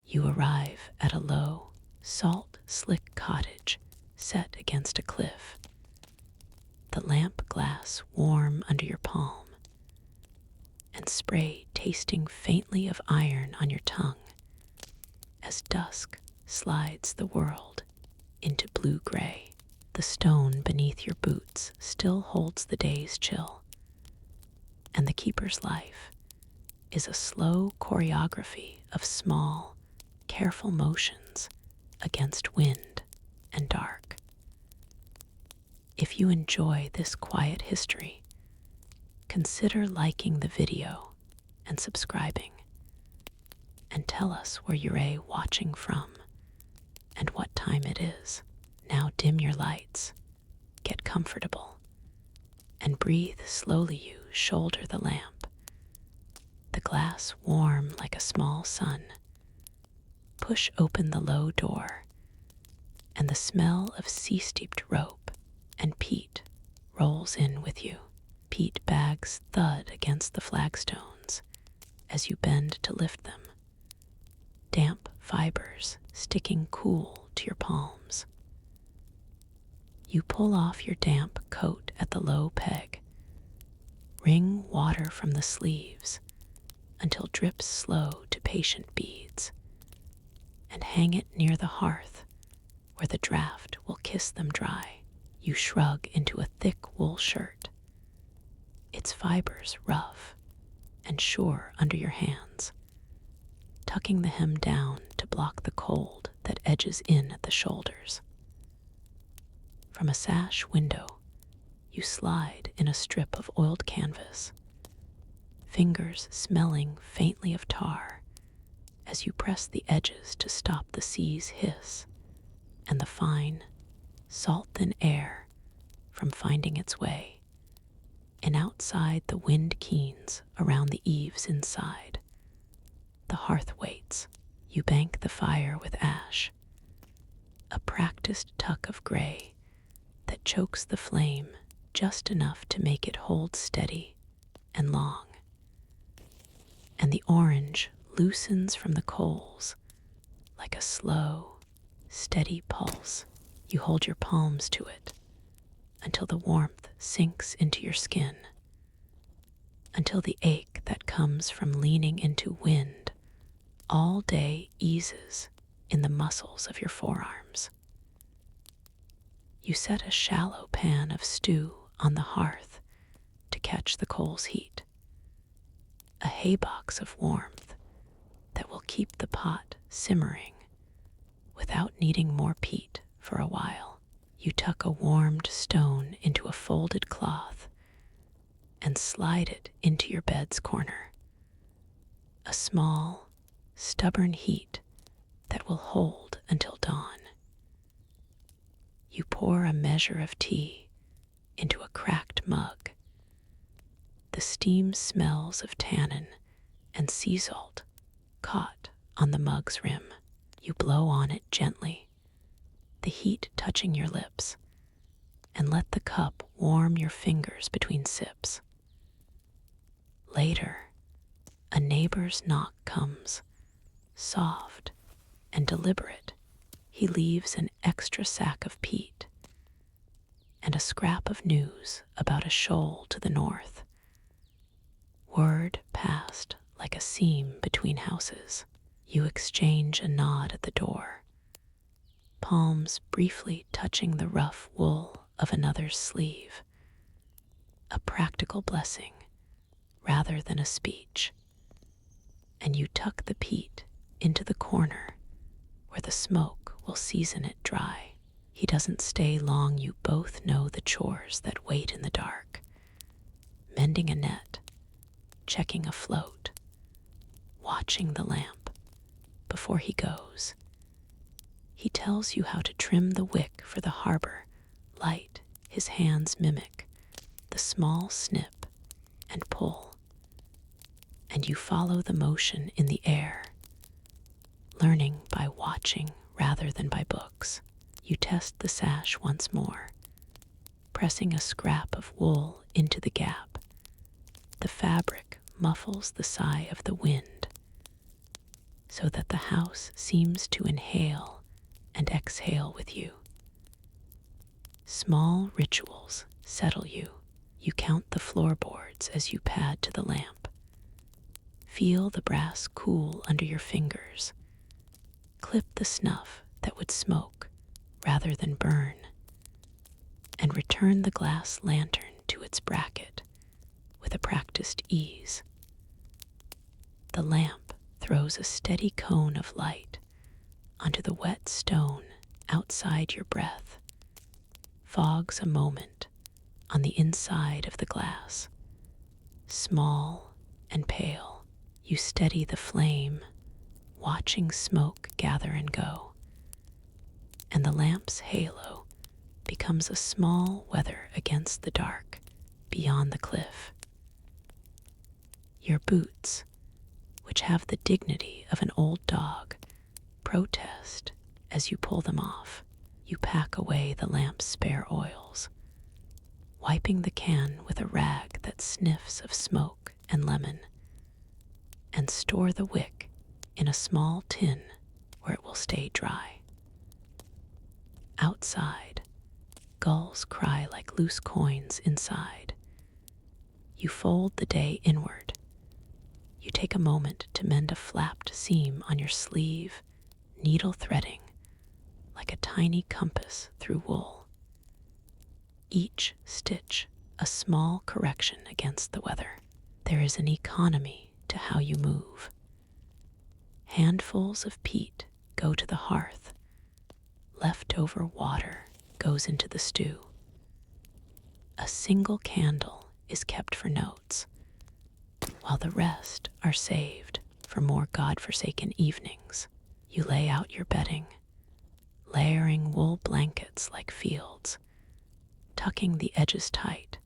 You arrive at a low, salt-slick cottage set against a cliff, the lamp glass warm under your palm, and spray tasting faintly of iron on your tongue as dusk slides the world into blue-gray. The stone beneath your boots still holds the day's chill, and the keeper's life is a slow choreography of small, careful motions against wind and dark. If you enjoy this quiet history, consider liking the video and subscribing, and tell us where you're watching from and what time it is. Now dim your lights, get comfortable, and breathe slowly. You shoulder the lamp, the glass warm like a small sun. Push open the low door, and the smell of sea-steeped rope and peat rolls in with you. Peat bags thud against the flagstones as you bend to lift them, damp fibers sticking cool to your palms. You pull off your damp coat at the low peg, wring water from the sleeves until drips slow to patient beads, and hang it near the hearth where the draft will kiss them dry. You shrug into a thick wool shirt, its fibers rough and sure under your hands, tucking the hem down to block the cold that edges in at the shoulders. From a sash window, you slide in a strip of oiled canvas, fingers smelling faintly of tar as you press the edges to stop the sea's hiss and the fine, salt-thin air from finding its way. And outside, the wind keens around the eaves inside. The hearth waits. You bank the fire with ash, a practiced tuck of gray that chokes the flame just enough to make it hold steady and long. And the orange loosens from the coals like a slow, steady pulse. You hold your palms to it until the warmth sinks into your skin, until the ache that comes from leaning into wind all day eases in the muscles of your forearms. You set a shallow pan of stew on the hearth to catch the coals' heat, a haybox of warmth that will keep the pot simmering without needing more peat for a while. You tuck a warmed stone into a folded cloth and slide it into your bed's corner, a small, stubborn heat that will hold until dawn. You pour a measure of tea into a cracked mug. The steam smells of tannin and sea salt caught on the mug's rim. You blow on it gently, the heat touching your lips, and let the cup warm your fingers between sips. Later, a neighbor's knock comes, soft and deliberate. He leaves an extra sack of peat and a scrap of news about a shoal to the north. Word passed like a seam between houses. You exchange a nod at the door, palms briefly touching the rough wool of another's sleeve, a practical blessing rather than a speech. And you tuck the peat into the corner where the smoke will season it dry. He doesn't stay long. You both know the chores that wait in the dark. Mending a net, checking a float, watching the lamp before he goes. He tells you how to trim the wick for the harbor light. His hands mimic the small snip and pull, and you follow the motion in the air, learning by watching rather than by books. You test the sash once more, pressing a scrap of wool into the gap. The fabric muffles the sigh of the wind. so that the house seems to inhale and exhale with you. Small rituals settle you. You count the floorboards as you pad to the lamp. Feel the brass cool under your fingers. Clip the snuff that would smoke rather than burn, and return the glass lantern to its bracket with a practiced ease. The lamp throws a steady cone of light onto the wet stone outside your breath, fogs a moment on the inside of the glass. Small and pale, you steady the flame, watching smoke gather and go, and the lamp's halo becomes a small weather against the dark beyond the cliff. Your boots, which have the dignity of an old dog, protest as you pull them off. You pack away the lamp's spare oils, wiping the can with a rag that sniffs of smoke and lemon, and store the wick in a small tin where it will stay dry. Outside, gulls cry like loose coins inside. You fold the day inward. You take a moment to mend a flapped seam on your sleeve, needle threading like a tiny compass through wool. Each stitch a small correction against the weather. There is an economy to how you move. Handfuls of peat go to the hearth. Leftover water goes into the stew. A single candle is kept for notes, while the rest are saved for more God-forsaken evenings. You lay out your bedding, layering wool blankets like fields, tucking the edges tight,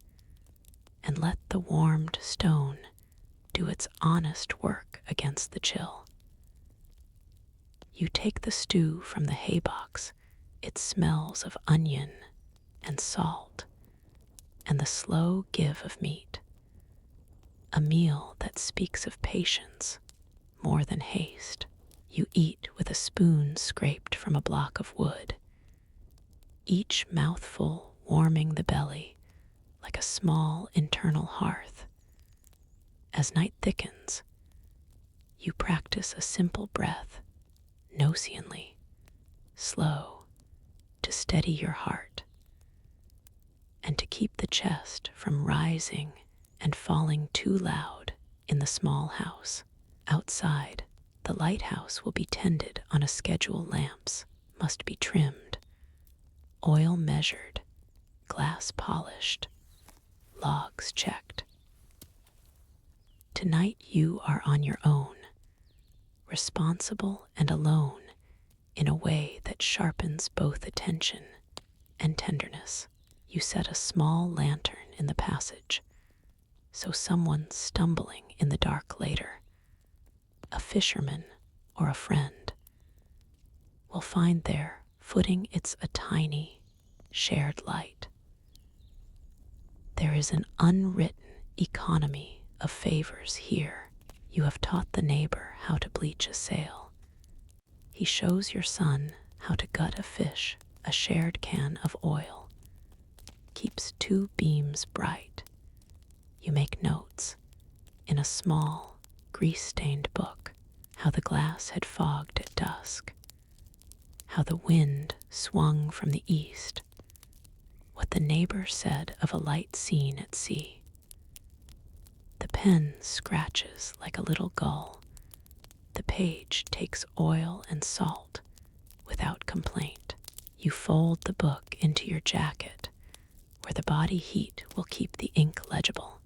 and let the warmed stone do its honest work against the chill. You take the stew from the haybox. It smells of onion and salt and the slow give of meat. A meal that speaks of patience more than haste. You eat with a spoon scraped from a block of wood, each mouthful warming the belly like a small internal hearth. As night thickens, you practice a simple breath, Nosianly, slow, to steady your heart, and to keep the chest from rising and falling too loud in the small house. Outside, the lighthouse will be tended on a schedule. Lamps must be trimmed, oil measured, glass polished, logs checked. Tonight you are on your own, responsible and alone in a way that sharpens both attention and tenderness. You set a small lantern in the passage, so someone stumbling in the dark later, a fisherman or a friend, will find there footing it's a tiny, shared light. There is an unwritten economy of favors here. You have taught the neighbor how to bleach a sail. He shows your son how to gut a fish. A shared can of oil keeps two beams bright. You make notes in a small, grease-stained book, how the glass had fogged at dusk, how the wind swung from the east, what the neighbor said of a light scene at sea. The pen scratches like a little gull. The page takes oil and salt without complaint. You fold the book into your jacket, where the body heat will keep the ink legible,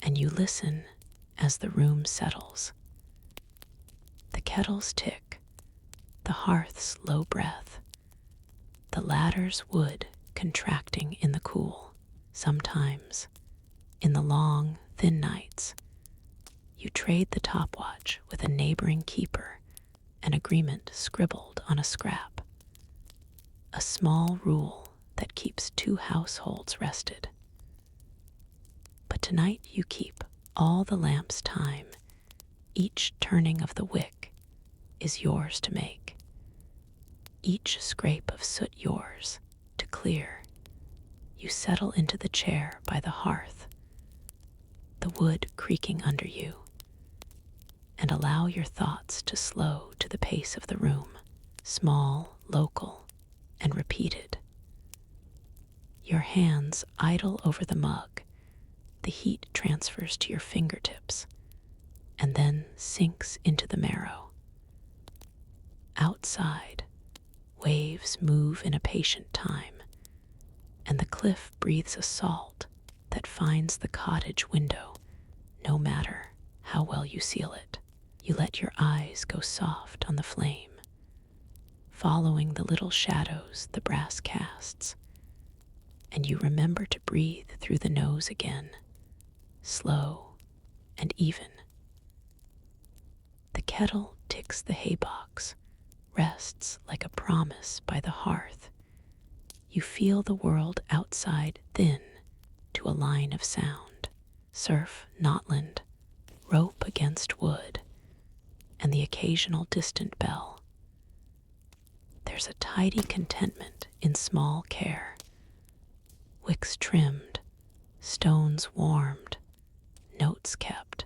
and you listen as the room settles. The kettles tick, the hearth's low breath, the ladder's wood contracting in the cool. Sometimes, in the long, thin nights, you trade the topwatch with a neighboring keeper, an agreement scribbled on a scrap, a small rule that keeps two households rested. But tonight you keep all the lamp's time, each turning of the wick is yours to make, each scrape of soot yours to clear. You settle into the chair by the hearth, the wood creaking under you, and allow your thoughts to slow to the pace of the room, small, local, and repeated. Your hands idle over the mug, the heat transfers to your fingertips, and then sinks into the marrow. Outside, waves move in a patient time, and the cliff breathes a salt that finds the cottage window, no matter how well you seal it. You let your eyes go soft on the flame, following the little shadows the brass casts, and you remember to breathe through the nose again, slow and even. The kettle ticks the haybox, rests like a promise by the hearth. You feel the world outside thin to a line of sound, surf knotland, rope against wood, and the occasional distant bell. There's a tidy contentment in small care, wicks trimmed, stones warmed, notes kept.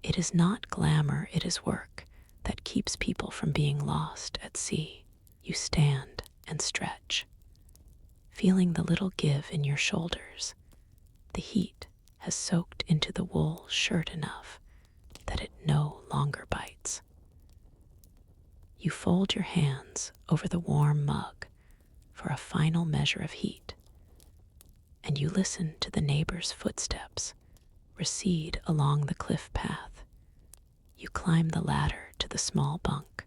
It is not glamour, it is work that keeps people from being lost at sea. You stand and stretch, feeling the little give in your shoulders. The heat has soaked into the wool shirt enough that it no longer bites. You fold your hands over the warm mug for a final measure of heat, and you listen to the neighbor's footsteps recede along the cliff path. You climb the ladder to the small bunk.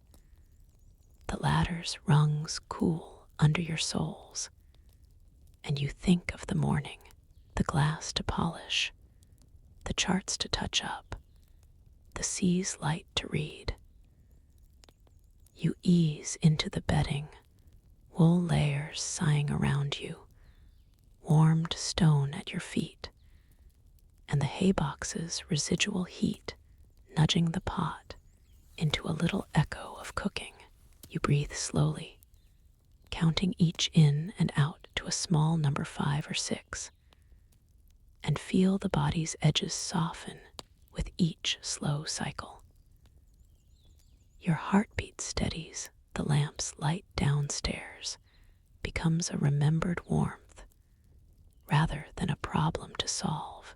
The ladder's rungs cool under your soles, and you think of the morning, the glass to polish, the charts to touch up, the sea's light to read. You ease into the bedding, wool layers sighing around you, warmed stone at your feet, and the haybox's residual heat nudging the pot into a little echo of cooking. You breathe slowly, counting each in and out to a small number 5 or 6, and feel the body's edges soften with each slow cycle. Your heartbeat steadies, the lamp's light downstairs becomes a remembered warmth rather than a problem to solve.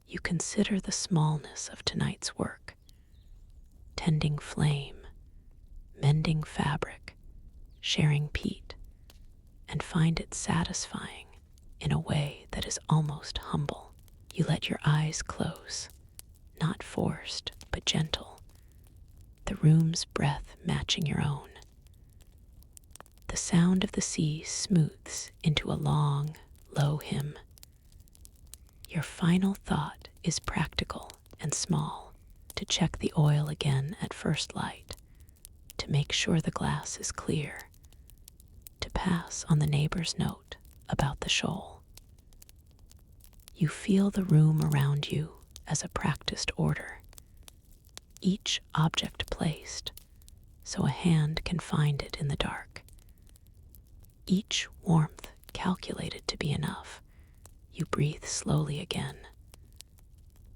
You consider the smallness of tonight's work, tending flame, mending fabric, sharing peat, and find it satisfying in a way that is almost humble. You let your eyes close, not forced, but gentle, the room's breath matching your own. The sound of the sea smooths into a long, low hymn. Your final thought is practical and small, to check the oil again at first light, to make sure the glass is clear, to pass on the neighbor's note about the shoal. You feel the room around you as a practiced order, each object placed so a hand can find it in the dark, each warmth calculated to be enough. You breathe slowly again.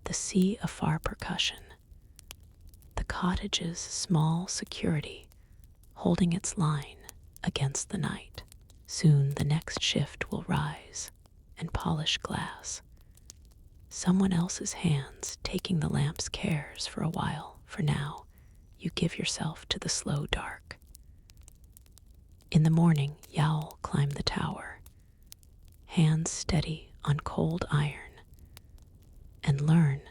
The sea afar percussion, the cottage's small security holding its line against the night. Soon the next shift will rise and polish glass. Someone else's hands taking the lamp's cares for a while. For now, you give yourself to the slow dark. In the morning, Yowl climb the tower, hands steady on cold iron, and learn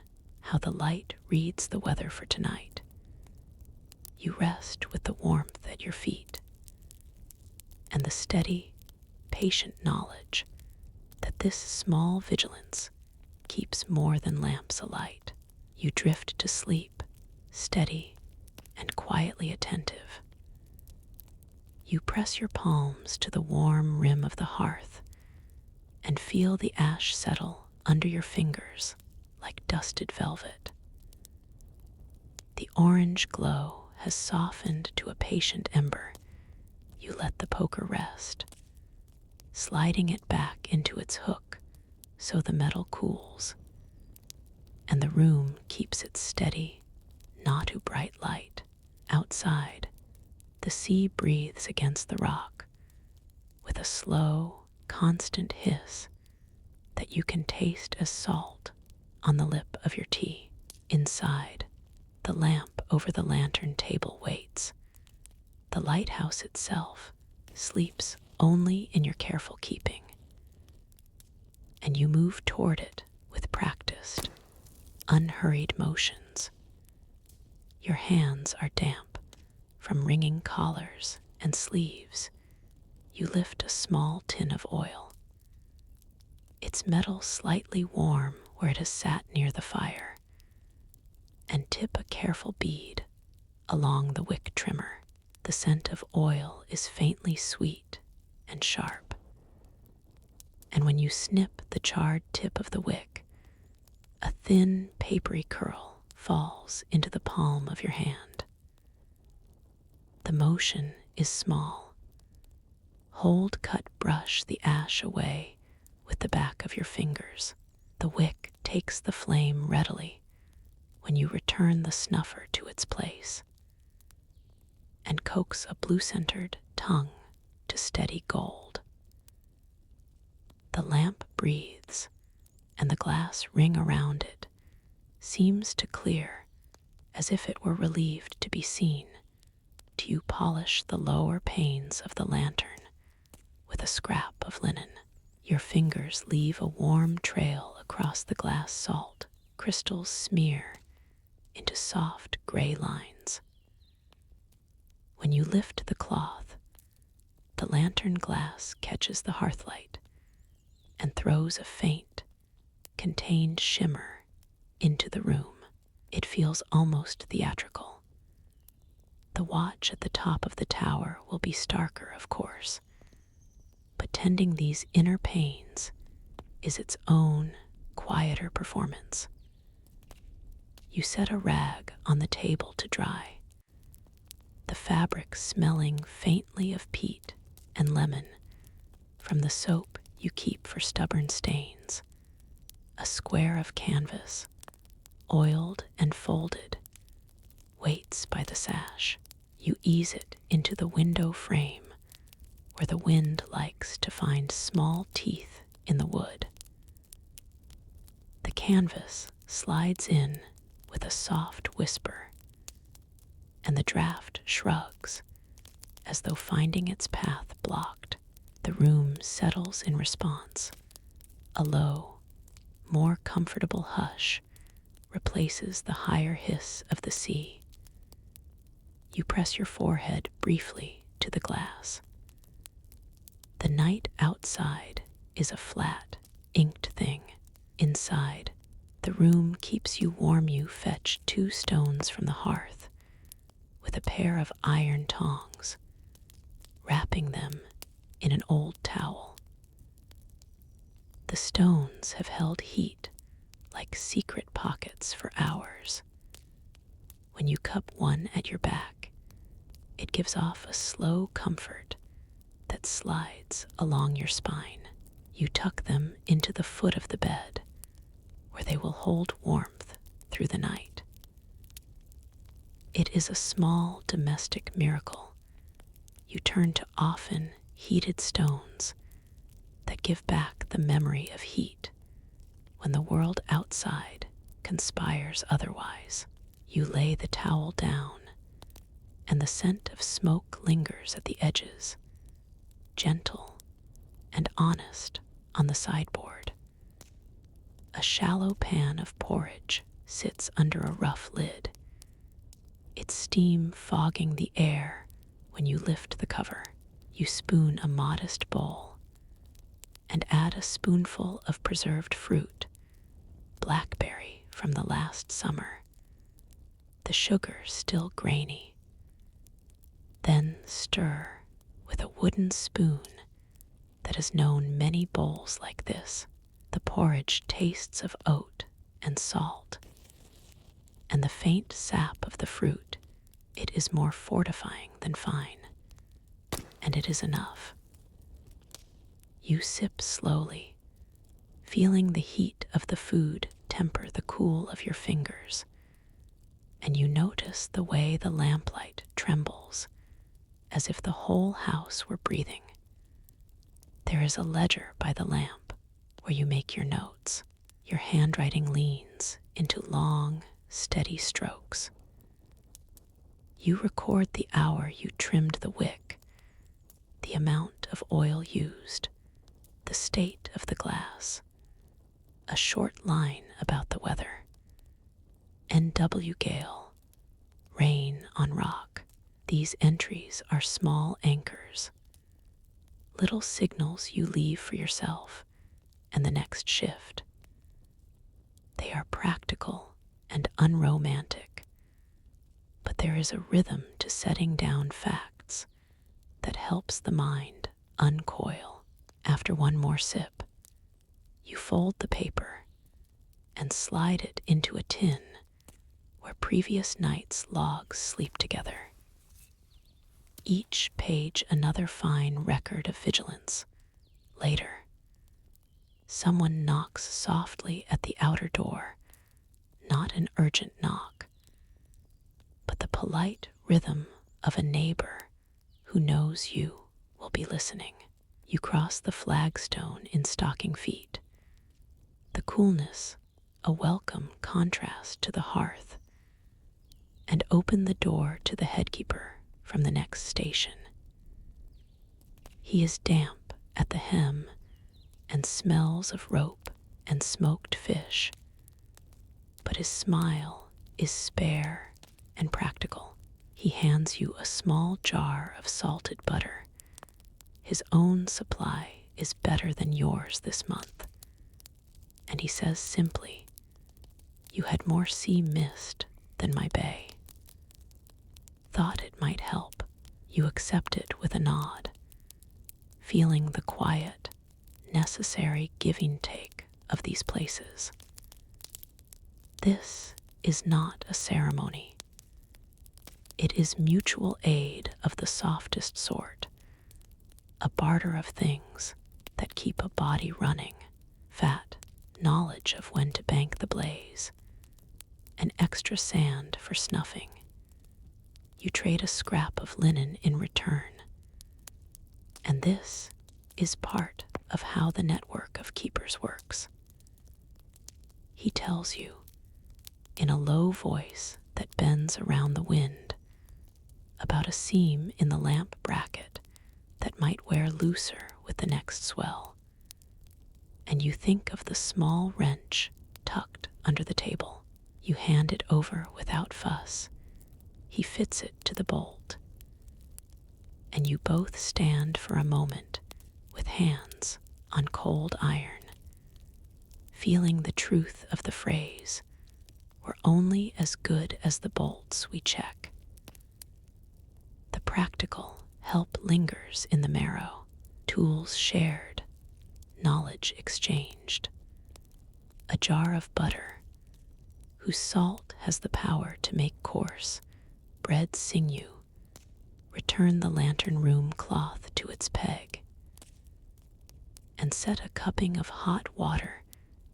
how the light reads the weather for tonight. You rest with the warmth at your feet and the steady, patient knowledge that this small vigilance keeps more than lamps alight. You drift to sleep, steady and quietly attentive. You press your palms to the warm rim of the hearth and feel the ash settle under your fingers like dusted velvet. The orange glow has softened to a patient ember. You let the poker rest, sliding it back into its hook so the metal cools, and the room keeps its steady, not too bright light. Outside, the sea breathes against the rock with a slow, constant hiss that you can taste as salt on the lip of your tea. Inside, the lamp over the lantern table waits. The lighthouse itself sleeps only in your careful keeping, and you move toward it with practiced, unhurried motions. Your hands are damp from wringing collars and sleeves. You lift a small tin of oil, its metal slightly warm where it has sat near the fire, and tip a careful bead along the wick trimmer. The scent of oil is faintly sweet and sharp, and when you snip the charred tip of the wick, a thin, papery curl falls into the palm of your hand. The motion is small. Cut brush the ash away with the back of your fingers. The wick takes the flame readily when you return the snuffer to its place and coax a blue-centered tongue to steady gold. The lamp breathes, and the glass ring around it seems to clear as if it were relieved to be seen. Do you polish the lower panes of the lantern with a scrap of linen? Your fingers leave a warm trail across the glass salt. Crystals smear into soft gray lines. When you lift the cloth, the lantern glass catches the hearthlight and throws a faint, contained shimmer into the room. It feels almost theatrical. The watch at the top of the tower will be starker, of course, but tending these inner panes is its own quieter performance. You set a rag on the table to dry, the fabric smelling faintly of peat and lemon from the soap you keep for stubborn stains. A square of canvas, oiled and folded, waits by the sash. You ease it into the window frame where the wind likes to find small teeth in the wood. The canvas slides in with a soft whisper, and the draft shrugs as though finding its path blocked. The room settles in response. A low, more comfortable hush replaces the higher hiss of the sea. You press your forehead briefly to the glass. The night outside is a flat, inked thing. Inside, the room keeps you warm. You fetch 2 stones from the hearth with a pair of iron tongs, wrapping them in an old towel. The stones have held heat like secret pockets for hours. When you cup one at your back, it gives off a slow comfort that slides along your spine. You tuck them into the foot of the bed, where they will hold warmth through the night. It is a small domestic miracle. You turn to often heated stones that give back the memory of heat when the world outside conspires otherwise. You lay the towel down, and the scent of smoke lingers at the edges, gentle and honest on the sideboard. A shallow pan of porridge sits under a rough lid, its steam fogging the air. When you lift the cover, you spoon a modest bowl and add a spoonful of preserved fruit, blackberry from the last summer, the sugar still grainy. Then stir with a wooden spoon that has known many bowls like this. The porridge tastes of oat and salt, and the faint sap of the fruit, it is more fortifying than fine, and it is enough. You sip slowly, feeling the heat of the food temper the cool of your fingers, and you notice the way the lamplight trembles, as if the whole house were breathing. There is a ledger by the lamp where you make your notes. Your handwriting leans into long, steady strokes. You record the hour you trimmed the wick, the amount of oil used, the state of the glass, a short line about the weather. NW gale, rain on rock. These entries are small anchors, little signals you leave for yourself and the next shift. They are practical and unromantic, but there is a rhythm to setting down facts that helps the mind uncoil. After one more sip, you fold the paper and slide it into a tin where previous night's logs sleep together. Each page another fine record of vigilance. Later, someone knocks softly at the outer door, not an urgent knock, but the polite rhythm of a neighbor who knows you will be listening. You cross the flagstone in stocking feet, the coolness a welcome contrast to the hearth, and open the door to the headkeeper from the next station. He is damp at the hem and smells of rope and smoked fish, but his smile is spare and practical. He hands you a small jar of salted butter. His own supply is better than yours this month. And he says simply, "You had more sea mist than my bay." Thought it might help. You accept it with a nod, feeling the quiet, necessary give-and-take of these places. This is not a ceremony. It is mutual aid of the softest sort, a barter of things that keep a body running, fat, knowledge of when to bank the blaze, and extra sand for snuffing. You trade a scrap of linen in return. And this is part of how the network of keepers works. He tells you, in a low voice that bends around the wind, about a seam in the lamp bracket that might wear looser with the next swell. And you think of the small wrench tucked under the table. You hand it over without fuss. He fits it to the bolt, and you both stand for a moment with hands on cold iron, feeling the truth of the phrase, "We're only as good as the bolts we check." The practical help lingers in the marrow, tools shared, knowledge exchanged. A jar of butter, whose salt has the power to make coarse bread sinew, return the lantern room cloth to its peg, and set a cupping of hot water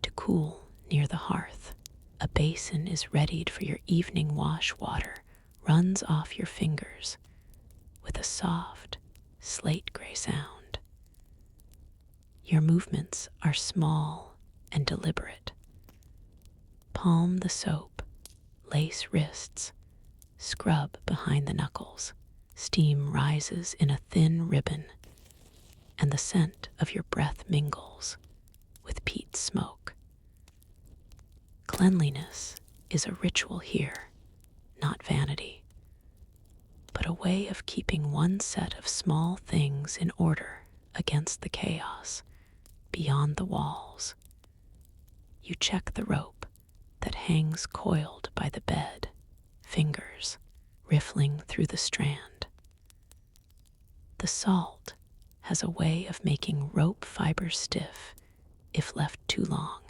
to cool near the hearth. A basin is readied for your evening wash. Water runs off your fingers with a soft, slate-gray sound. Your movements are small and deliberate. Palm the soap, lace wrists, scrub behind the knuckles. Steam rises in a thin ribbon, and the scent of your breath mingles with peat smoke. Cleanliness is a ritual here, not vanity, but a way of keeping one set of small things in order against the chaos beyond the walls. You check the rope that hangs coiled by the bed, fingers riffling through the strand. The salt has a way of making rope fibers stiff if left too long,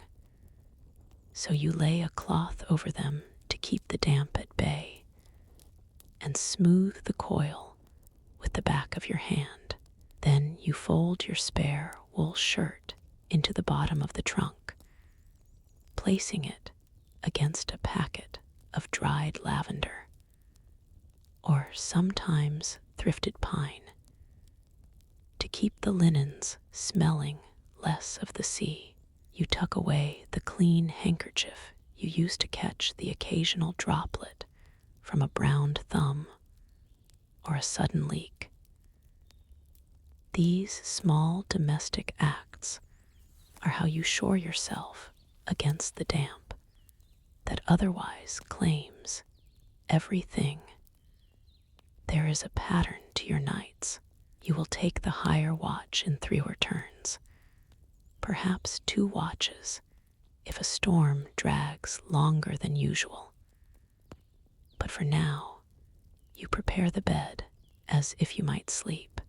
so you lay a cloth over them to keep the damp at bay, and smooth the coil with the back of your hand. Then you fold your spare wool shirt into the bottom of the trunk, placing it against a packet of dried lavender, or sometimes thrifted pine, to keep the linens smelling less of the sea. You tuck away the clean handkerchief you use to catch the occasional droplet from a browned thumb or a sudden leak. These small domestic acts are how you shore yourself against the damp that otherwise claims everything. There is a pattern to your nights. You will take the higher watch in 3 turns, perhaps 2 watches if a storm drags longer than usual. But for now, you prepare the bed as if you might sleep.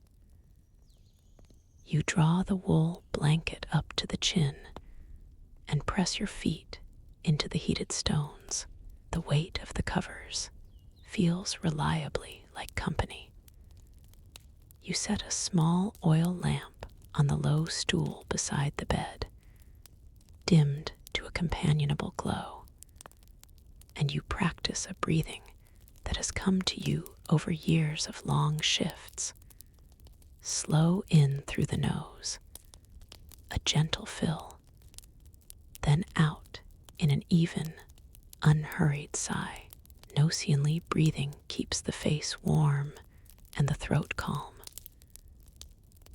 You draw the wool blanket up to the chin and press your feet into the heated stones. The weight of the covers feels reliably like company. You set a small oil lamp on the low stool beside the bed, dimmed to a companionable glow, and you practice a breathing that has come to you over years of long shifts. Slow in through the nose, a gentle fill, then out in an even, unhurried sigh. Noceanly breathing keeps the face warm and the throat calm.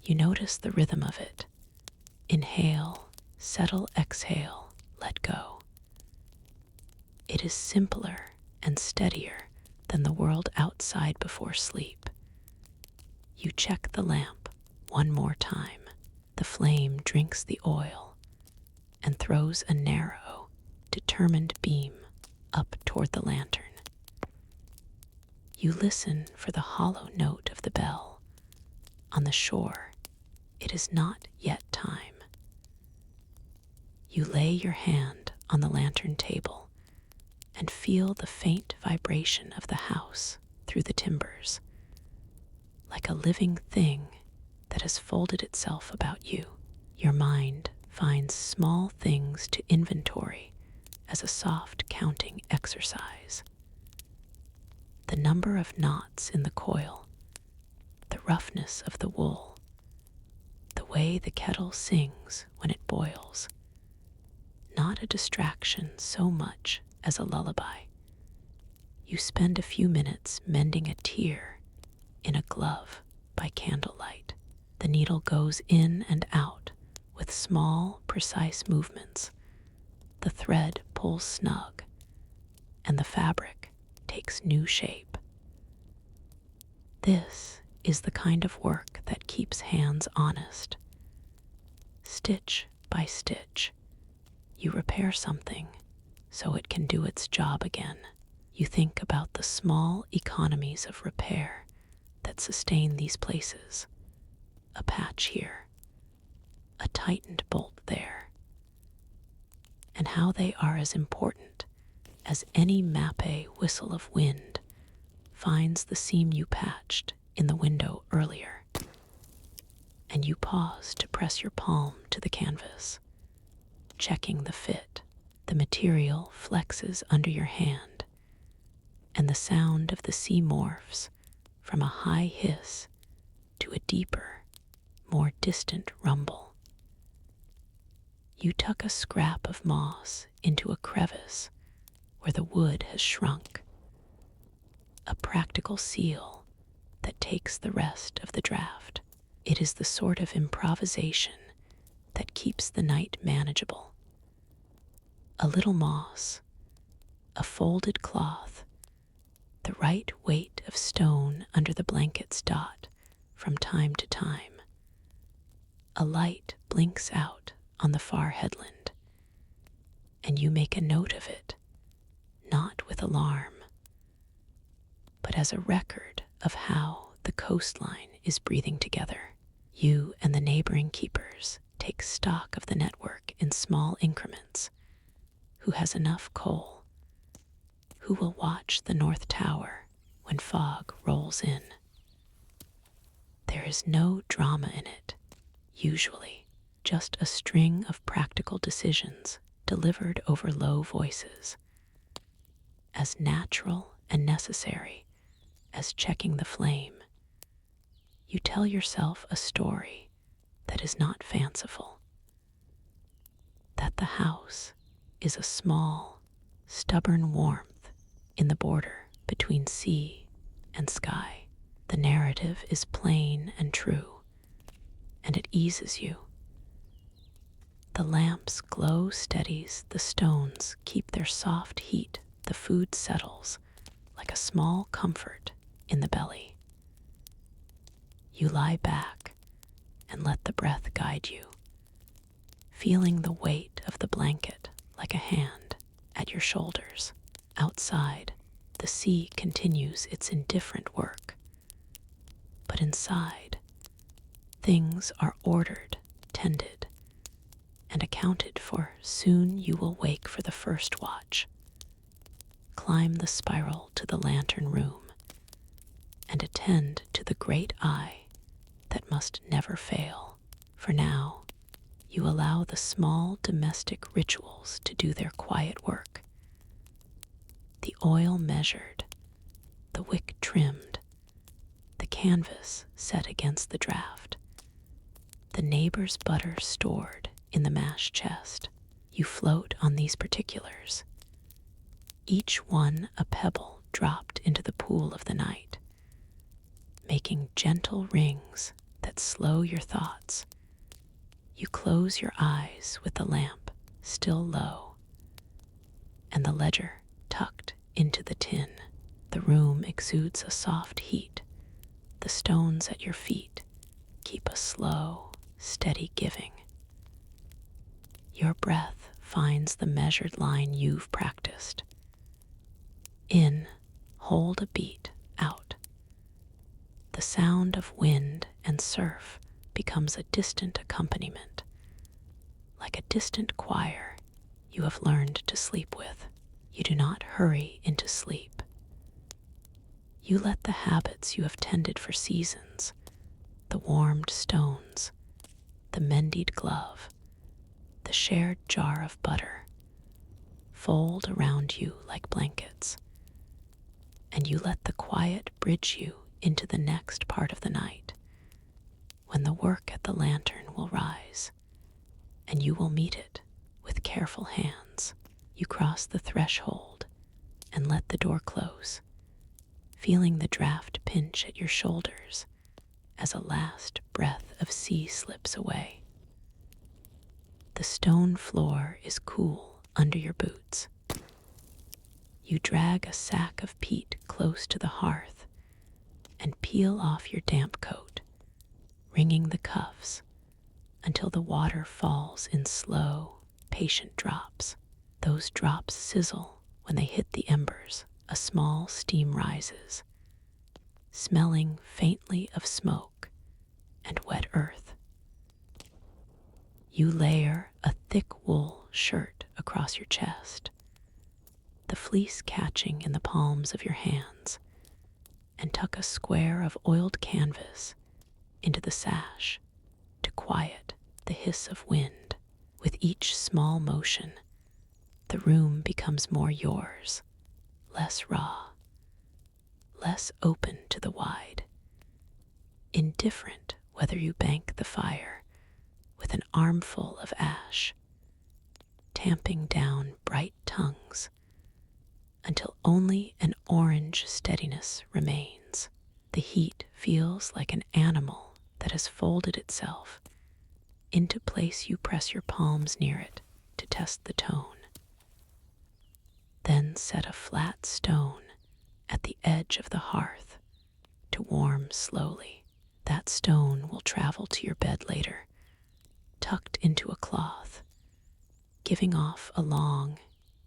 You notice the rhythm of it. Inhale, settle, exhale, let go. It is simpler and steadier than the world outside before sleep. You check the lamp one more time. The flame drinks the oil and throws a narrow, determined beam up toward the lantern. You listen for the hollow note of the bell. On the shore, it is not yet time. You lay your hand on the lantern table and feel the faint vibration of the house through the timbers, like a living thing that has folded itself about you. Your mind finds small things to inventory as a soft counting exercise. The number of knots in the coil, the roughness of the wool, the way the kettle sings when it boils. Not a distraction so much as a lullaby. You spend a few minutes mending a tear in a glove by candlelight. The needle goes in and out with small, precise movements. The thread pulls snug, and the fabric takes new shape. This is the kind of work that keeps hands honest. Stitch by stitch, you repair something so it can do its job again. You think about the small economies of repair that sustain these places. A patch here, a tightened bolt there, and how they are as important as any mappe whistle of wind finds the seam you patched in the window earlier. And you pause to press your palm to the canvas, checking the fit. The material flexes under your hand, and the sound of the sea morphs from a high hiss to a deeper, more distant rumble. You tuck a scrap of moss into a crevice where the wood has shrunk, a practical seal that takes the rest of the draft. It is the sort of improvisation that keeps the night manageable. A little moss, a folded cloth, the right weight of stone under the blanket's dot from time to time. A light blinks out on the far headland, and you make a note of it, not with alarm, but as a record of how the coastline is breathing together. You and the neighboring keepers take stock of the network in small increments. Who has enough coal? who will watch the North Tower when fog rolls in. There is no drama in it, usually, just a string of practical decisions delivered over low voices, as natural and necessary as checking the flame. You tell yourself a story that is not fanciful, that the house is a small, stubborn warmth in the border between sea and sky. The narrative is plain and true, and it eases you. The lamp's glow steadies, the stones keep their soft heat, the food settles like a small comfort in the belly. You lie back and let the breath guide you, feeling the weight of the blanket like a hand at your shoulders. Outside, the sea continues its indifferent work, but inside, things are ordered, tended, and accounted for. Soon you will wake for the first watch, climb the spiral to the lantern room, and attend to the great eye that must never fail. For now, you allow the small domestic rituals to do their quiet work. The oil measured, the wick trimmed, the canvas set against the draft, the neighbor's butter stored in the mash chest. You float on these particulars, each one a pebble dropped into the pool of the night, making gentle rings that slow your thoughts. You close your eyes with the lamp still low and the ledger tucked into the tin. The room exudes a soft heat. The stones at your feet keep a slow, steady giving. Your breath finds the measured line you've practiced. In, hold a beat, out. The sound of wind and surf becomes a distant accompaniment, like a distant choir you have learned to sleep with. You do not hurry into sleep. You let the habits you have tended for seasons, the warmed stones, the mended glove, the shared jar of butter, fold around you like blankets, and you let the quiet bridge you into the next part of the night, when the work at the lantern will rise, and you will meet it with careful hands. You cross the threshold and let the door close, feeling the draft pinch at your shoulders as a last breath of sea slips away. The stone floor is cool under your boots. You drag a sack of peat close to the hearth and peel off your damp coat, wringing the cuffs until the water falls in slow, patient drops. Those drops sizzle when they hit the embers. A small steam rises, smelling faintly of smoke and wet earth. You layer a thick wool shirt across your chest, the fleece catching in the palms of your hands, and tuck a square of oiled canvas into the sash to quiet the hiss of wind. With each small motion, the room becomes more yours, less raw, less open to the wide, indifferent whether you bank the fire with an armful of ash, tamping down bright tongues until only an orange steadiness remains. The heat feels like an animal that has folded itself into place. You press your palms near it to test the tone. Then set a flat stone at the edge of the hearth to warm slowly. That stone will travel to your bed later, tucked into a cloth, giving off a long,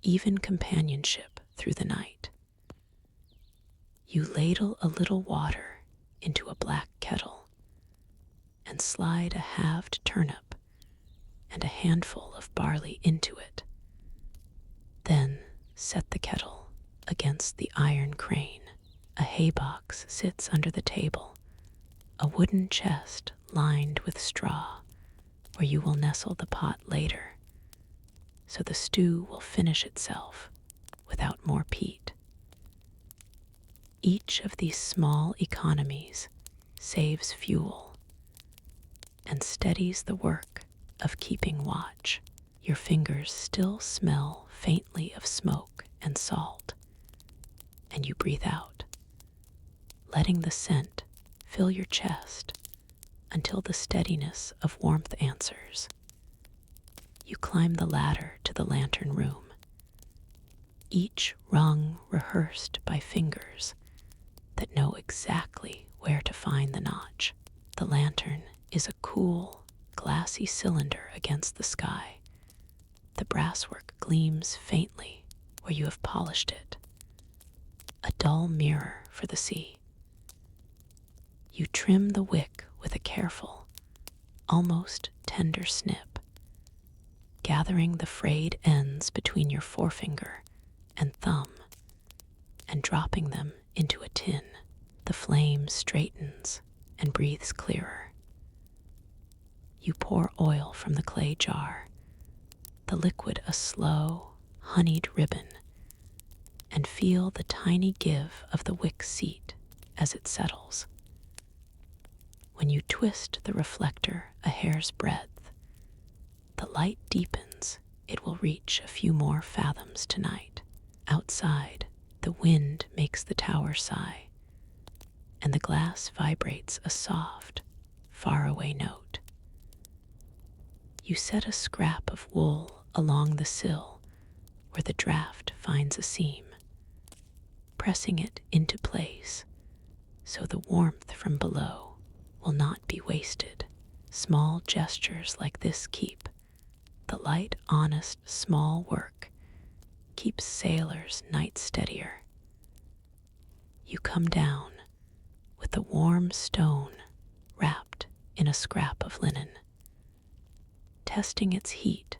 even companionship through the night. You ladle a little water into a black kettle and slide a halved turnip and a handful of barley into it. Then set the kettle against the iron crane. A hay box sits under the table, a wooden chest lined with straw, where you will nestle the pot later, so the stew will finish itself without more peat. Each of these small economies saves fuel and steadies the work of keeping watch. Your fingers still smell faintly of smoke and salt, and you breathe out, letting the scent fill your chest until the steadiness of warmth answers. You climb the ladder to the lantern room, each rung rehearsed by fingers that know exactly where to find the notch. The lantern is a cool, glassy cylinder against the sky. The brasswork gleams faintly where you have polished it, a dull mirror for the sea. You trim the wick with a careful, almost tender snip, gathering the frayed ends between your forefinger and thumb and dropping them into a tin. The flame straightens and breathes clearer. You pour oil from the clay jar, the liquid a slow, honeyed ribbon, and feel the tiny give of the wick seat as it settles. When you twist the reflector a hair's breadth, the light deepens. It will reach a few more fathoms tonight. Outside, the wind makes the tower sigh, and the glass vibrates a soft, faraway note. You set a scrap of wool along the sill where the draft finds a seam, pressing it into place so the warmth from below will not be wasted. Small gestures like this keep the light, honest, small work keeps sailors' nights steadier. You come down with the warm stone wrapped in a scrap of linen, testing its heat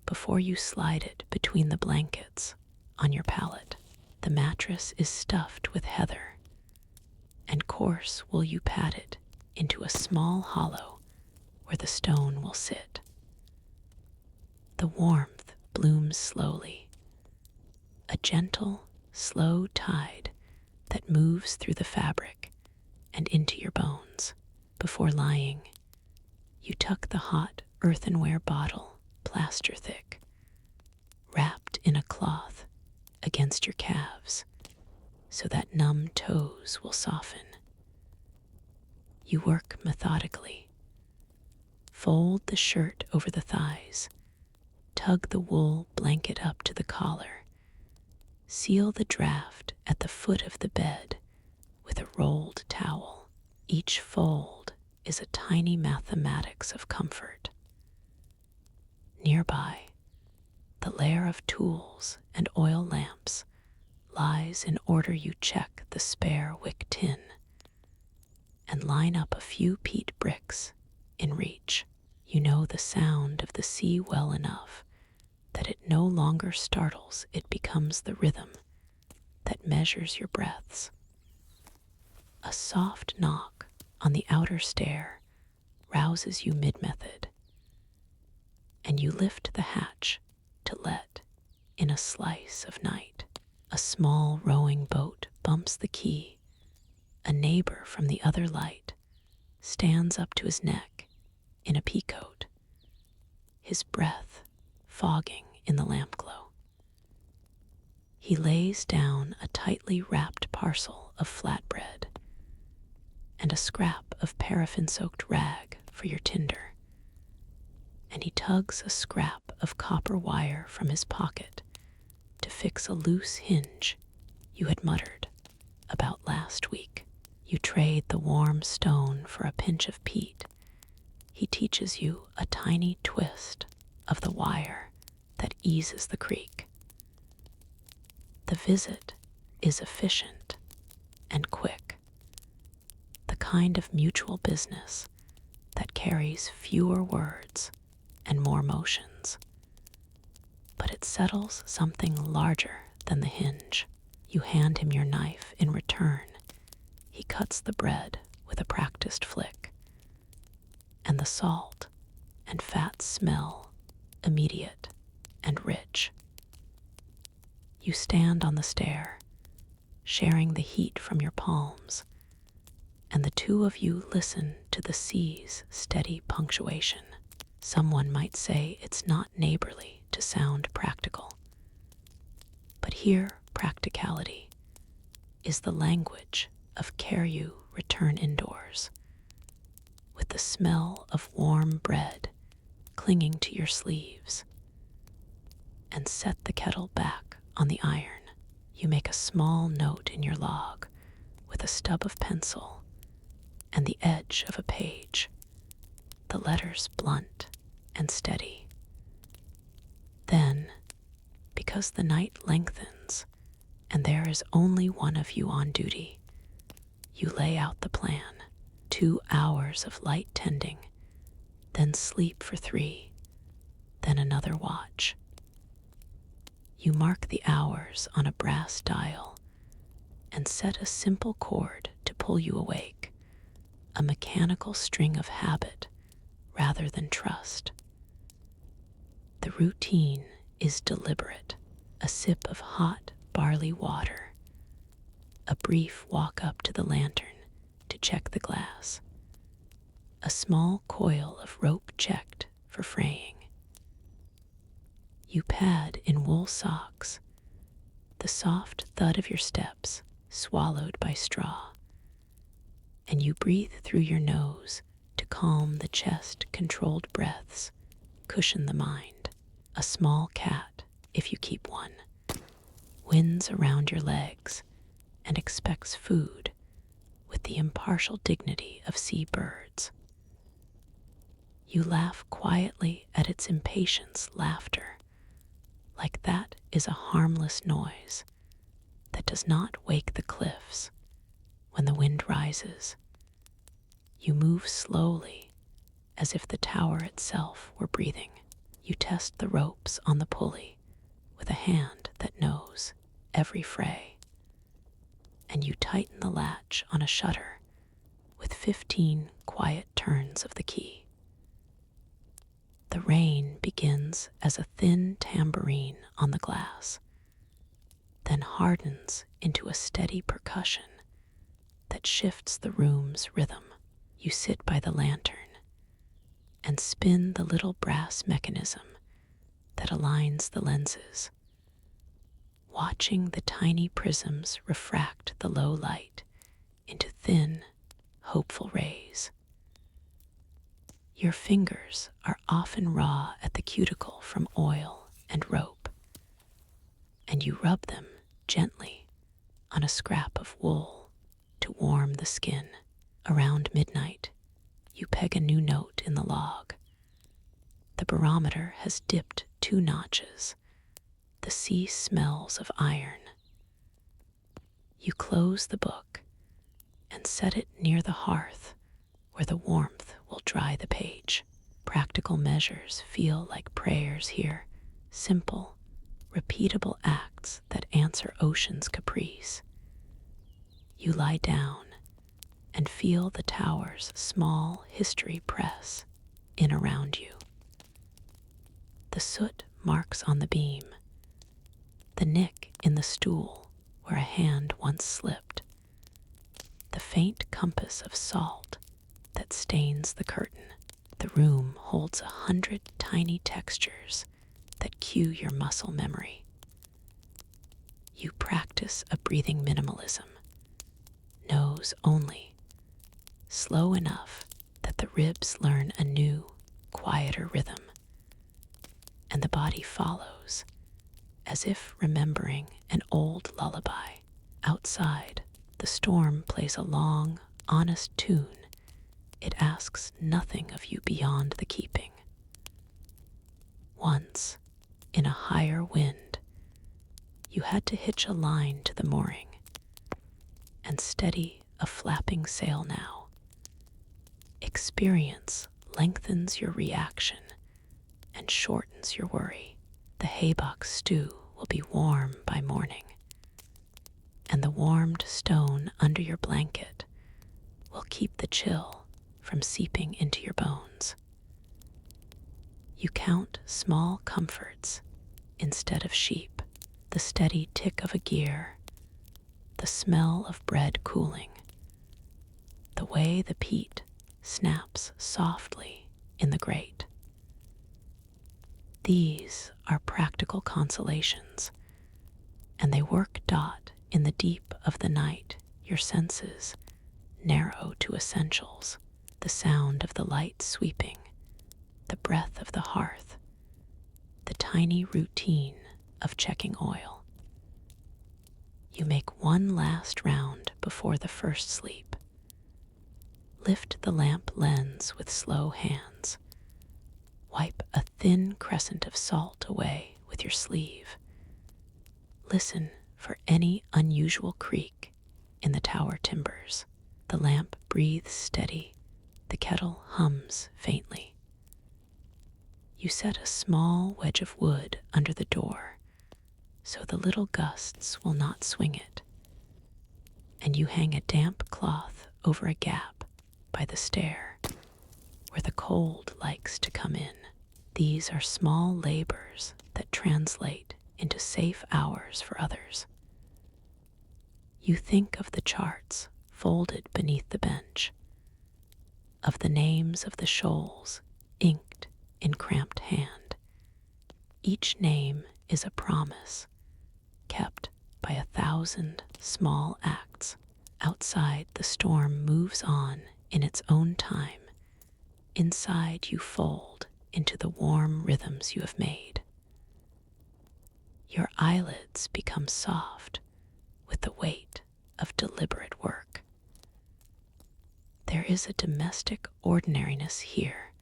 before you slide it between the blankets on your pallet. The mattress is stuffed with heather, and coarse will you pat it into a small hollow where the stone will sit. The warmth blooms slowly, a gentle, slow tide that moves through the fabric and into your bones. Before lying, you tuck the hot earthenware bottle, plaster thick, wrapped in a cloth against your calves so that numb toes will soften. You work methodically. Fold the shirt over the thighs, tug the wool blanket up to the collar, seal the draft at the foot of the bed with a rolled towel. Each fold is a tiny mathematics of comfort. Nearby, the layer of tools and oil lamps lies in order. You check the spare wick tin and line up a few peat bricks in reach. You know the sound of the sea well enough that it no longer startles. It becomes the rhythm that measures your breaths. A soft knock on the outer stair rouses you mid-method, and you lift the hatch to let in a slice of night. A small rowing boat bumps the quay. A neighbor from the other light stands up to his neck in a peacoat, his breath fogging in the lamp glow. He lays down a tightly wrapped parcel of flatbread and a scrap of paraffin-soaked rag for your tinder, and he tugs a scrap of copper wire from his pocket to fix a loose hinge you had muttered about last week. You trade the warm stone for a pinch of peat. He teaches you a tiny twist of the wire that eases the creak. The visit is efficient and quick, the kind of mutual business that carries fewer words and more motions, but it settles something larger than the hinge. You hand him your knife. In return, he cuts the bread with a practiced flick, and the salt and fat smell immediate and rich. You stand on the stair, sharing the heat from your palms, and the two of you listen to the sea's steady punctuation. Someone might say it's not neighborly to sound practical, but here practicality is the language of care you return indoors, with the smell of warm bread clinging to your sleeves, and set the kettle back on the iron. You make a small note in your log with a stub of pencil and the edge of a page, the letters blunt and steady. Then, because the night lengthens and there is only one of you on duty, you lay out the plan. 2 hours of light tending, then sleep for 3, then another watch. You mark the hours on a brass dial and set a simple cord to pull you awake, a mechanical string of habit rather than trust. The routine is deliberate, a sip of hot barley water, a brief walk up to the lantern to check the glass, a small coil of rope checked for fraying. You pad in wool socks, the soft thud of your steps swallowed by straw, and you breathe through your nose to calm the chest-controlled breaths, cushion the mind. A small cat, if you keep one, winds around your legs and expects food with the impartial dignity of seabirds. You laugh quietly at its impatience, laughter, like that is a harmless noise that does not wake the cliffs when the wind rises. You move slowly, as if the tower itself were breathing. You test the ropes on the pulley with a hand that knows every fray, and you tighten the latch on a shutter with 15 quiet turns of the key. The rain begins as a thin tambourine on the glass, then hardens into a steady percussion that shifts the room's rhythm. You sit by the lantern and spin the little brass mechanism that aligns the lenses, watching the tiny prisms refract the low light into thin, hopeful rays. Your fingers are often raw at the cuticle from oil and rope, and you rub them gently on a scrap of wool to warm the skin. Around midnight, you peg a new note in the log. The barometer has dipped 2 notches. The sea smells of iron. You close the book and set it near the hearth where the warmth will dry the page. Practical measures feel like prayers here, simple, repeatable acts that answer ocean's caprice. You lie down and feel the tower's small history press in around you. The soot marks on the beam, the nick in the stool where a hand once slipped, the faint compass of salt that stains the curtain. The room holds 100 tiny textures that cue your muscle memory. You practice a breathing minimalism, nose only, slow enough that the ribs learn a new, quieter rhythm, and the body follows, as if remembering an old lullaby. Outside, the storm plays a long, honest tune. It asks nothing of you beyond the keeping. Once, in a higher wind, you had to hitch a line to the mooring and steady a flapping sail now. Experience lengthens your reaction and shortens your worry. The haybox stew will be warm by morning, and the warmed stone under your blanket will keep the chill from seeping into your bones. You count small comforts instead of sheep, the steady tick of a gear, the smell of bread cooling, the way the peat snaps softly in the grate. These are practical consolations, and they work in the deep of the night. Your senses narrow to essentials, the sound of the light sweeping, the breath of the hearth, the tiny routine of checking oil. You make one last round before the first sleep. Lift the lamp lens with slow hands. Wipe a thin crescent of salt away with your sleeve. Listen for any unusual creak in the tower timbers. The lamp breathes steady. The kettle hums faintly. You set a small wedge of wood under the door so the little gusts will not swing it, and you hang a damp cloth over a gap by the stair where the cold likes to come in. These are small labors that translate into safe hours for others. You think of the charts folded beneath the bench, of the names of the shoals inked in cramped hand. Each name is a promise kept by 1,000 small acts. Outside, the storm moves on in its own time. Inside, you fold into the warm rhythms you have made. Your eyelids become soft with the weight of deliberate work. There is a domestic ordinariness here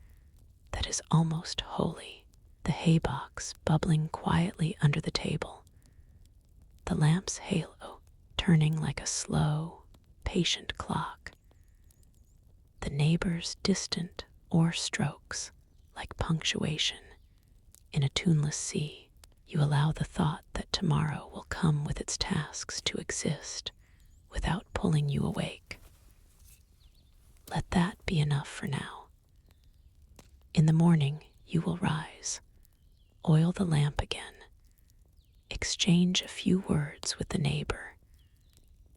that is almost holy. The haybox bubbling quietly under the table, the lamp's halo turning like a slow, patient clock, the neighbor's distant oar strokes like punctuation in a tuneless sea. You allow the thought that tomorrow will come with its tasks to exist without pulling you awake. Let that be enough for now. In the morning, you will rise, oil the lamp again, exchange a few words with the neighbor,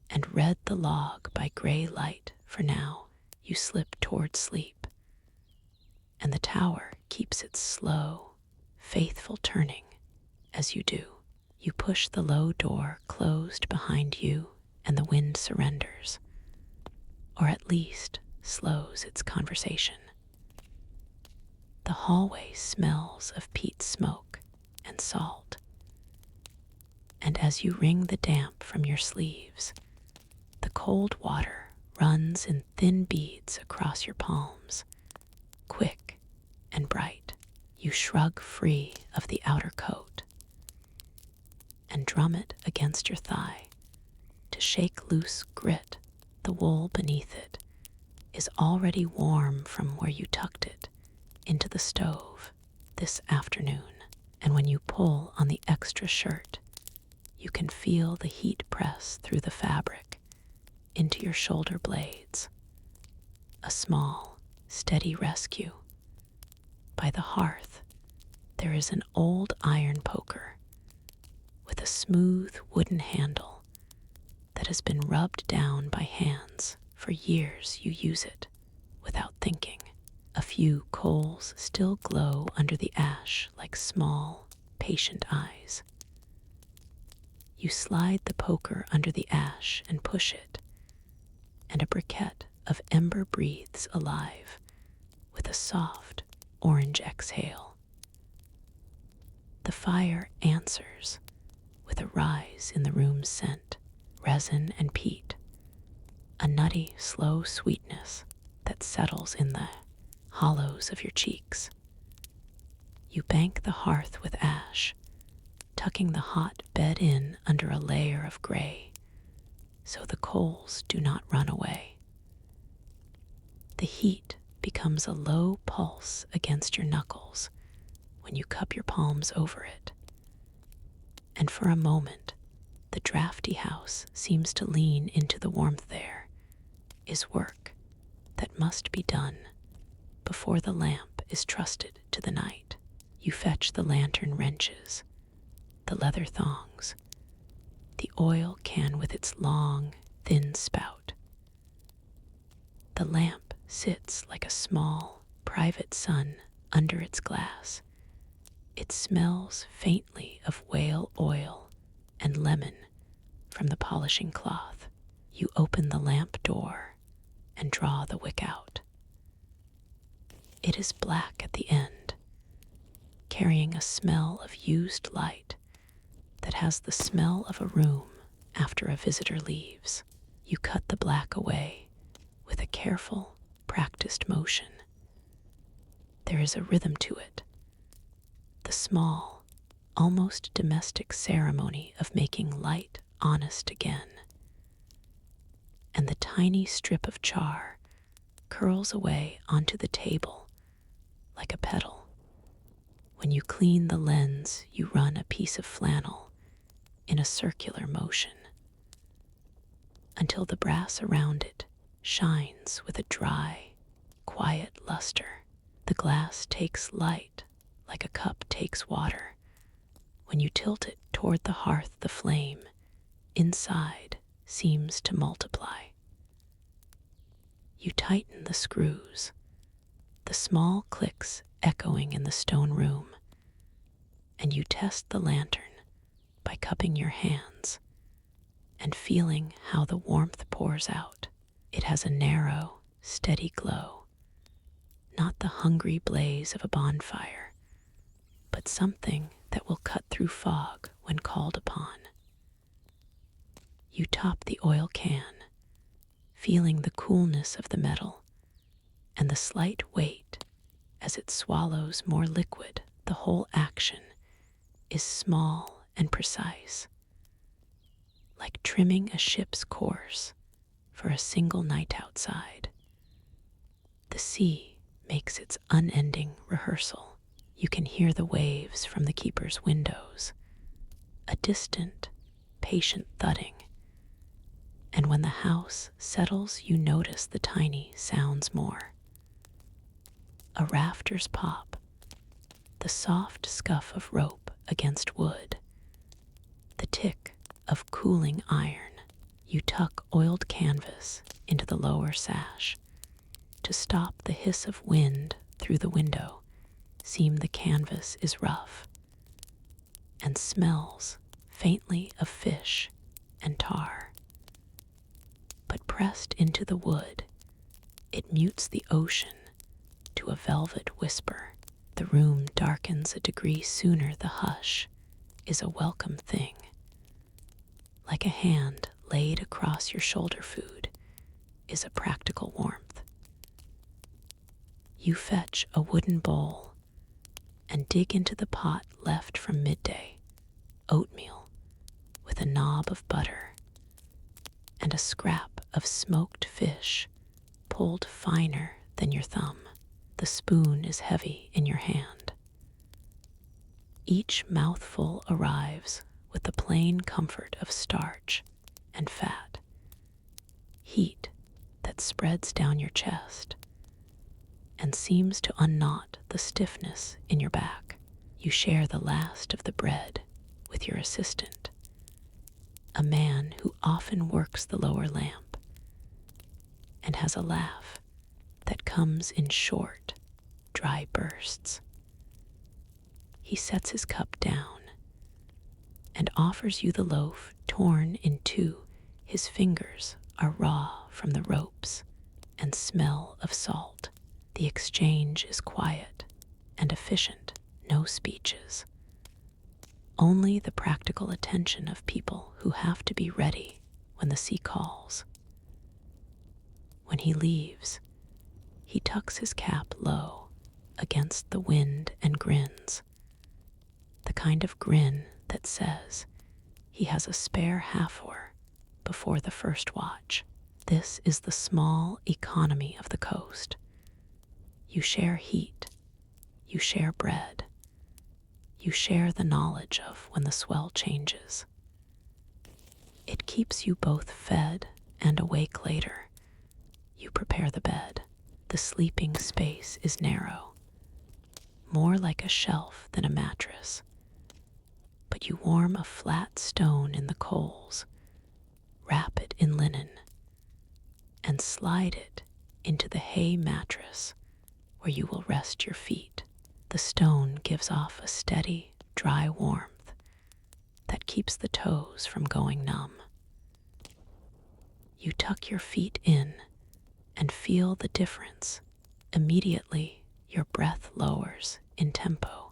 and read the log by gray light. For now, you slip toward sleep, and the tower keeps its slow, faithful turning as you do. You push the low door closed behind you, and the wind surrenders, or at least slows its conversation. The hallway smells of peat smoke and salt, and as you wring the damp from your sleeves, the cold water runs in thin beads across your palms, quick and bright. You shrug free of the outer coat and drum it against your thigh to shake loose grit. The wool beneath it is already warm from where you tucked it into the stove this afternoon, and when you pull on the extra shirt, you can feel the heat press through the fabric into your shoulder blades. A small, steady rescue. By the hearth, there is an old iron poker with a smooth wooden handle that has been rubbed down by hands. For years you use it without thinking. A few coals still glow under the ash like small, patient eyes. You slide the poker under the ash and push it, and a briquette of ember breathes alive with a soft orange exhale. The fire answers with a rise in the room's scent, resin and peat, a nutty, slow sweetness that settles in the hollows of your cheeks. You bank the hearth with ash, tucking the hot bed in under a layer of gray so the coals do not run away. The heat becomes a low pulse against your knuckles when you cup your palms over it, and for a moment The drafty house seems to lean into the warmth there, is work that must be done before the lamp is trusted to the night. You fetch the lantern wrenches, the leather thongs, the oil can with its long, thin spout. The lamp sits like a small, private sun under its glass. It smells faintly of whale oil and lemon from the polishing cloth. You open the lamp door and draw the wick out. It is black at the end, carrying a smell of used light that has the smell of a room after a visitor leaves. You cut the black away with a careful, practiced motion. There is a rhythm to it, the small, almost domestic ceremony of making light honest again. And the tiny strip of char curls away onto the table like a petal. When you clean the lens, you run a piece of flannel in a circular motion until the brass around it shines with a dry, quiet luster. The glass takes light like a cup takes water. When you tilt it toward the hearth, the flame inside seems to multiply. You tighten the screws, the small clicks echoing in the stone room, and you test the lantern by cupping your hands and feeling how the warmth pours out. It has a narrow, steady glow, not the hungry blaze of a bonfire, but something that will cut through fog when called upon. You top the oil can, feeling the coolness of the metal and the slight weight as it swallows more liquid. The whole action is small and precise, like trimming a ship's course for a single night outside. The sea makes its unending rehearsal. You can hear the waves from the keeper's windows, a distant, patient thudding. And when the house settles, you notice the tiny sounds more. A rafter's pop, the soft scuff of rope against wood, the tick of cooling iron. You tuck oiled canvas into the lower sash to stop the hiss of wind through the window. Seem the canvas is rough and smells faintly of fish and tar. But pressed into the wood, it mutes the ocean to a velvet whisper. The room darkens a degree sooner. The hush is a welcome thing. Like a hand laid across your shoulder, food is a practical warmth. You fetch a wooden bowl and dig into the pot left from midday, oatmeal with a knob of butter and a scrap of smoked fish pulled finer than your thumb. The spoon is heavy in your hand. Each mouthful arrives with the plain comfort of starch and fat, heat that spreads down your chest and seems to unknot the stiffness in your back. You share the last of the bread with your assistant, a man who often works the lower lamp and has a laugh that comes in short, dry bursts. He sets his cup down and offers you the loaf torn in two. His fingers are raw from the ropes and smell of salt. The exchange is quiet and efficient, no speeches, only the practical attention of people who have to be ready when the sea calls. When he leaves, he tucks his cap low against the wind and grins, the kind of grin that says he has a spare half-hour before the first watch. This is the small economy of the coast. You share heat, you share bread, you share the knowledge of when the swell changes. It keeps you both fed and awake later. You prepare the bed. The sleeping space is narrow, more like a shelf than a mattress. But you warm a flat stone in the coals, wrap it in linen, and slide it into the hay mattress where you will rest your feet. The stone gives off a steady, dry warmth that keeps the toes from going numb. You tuck your feet in and feel the difference. Immediately, your breath lowers in tempo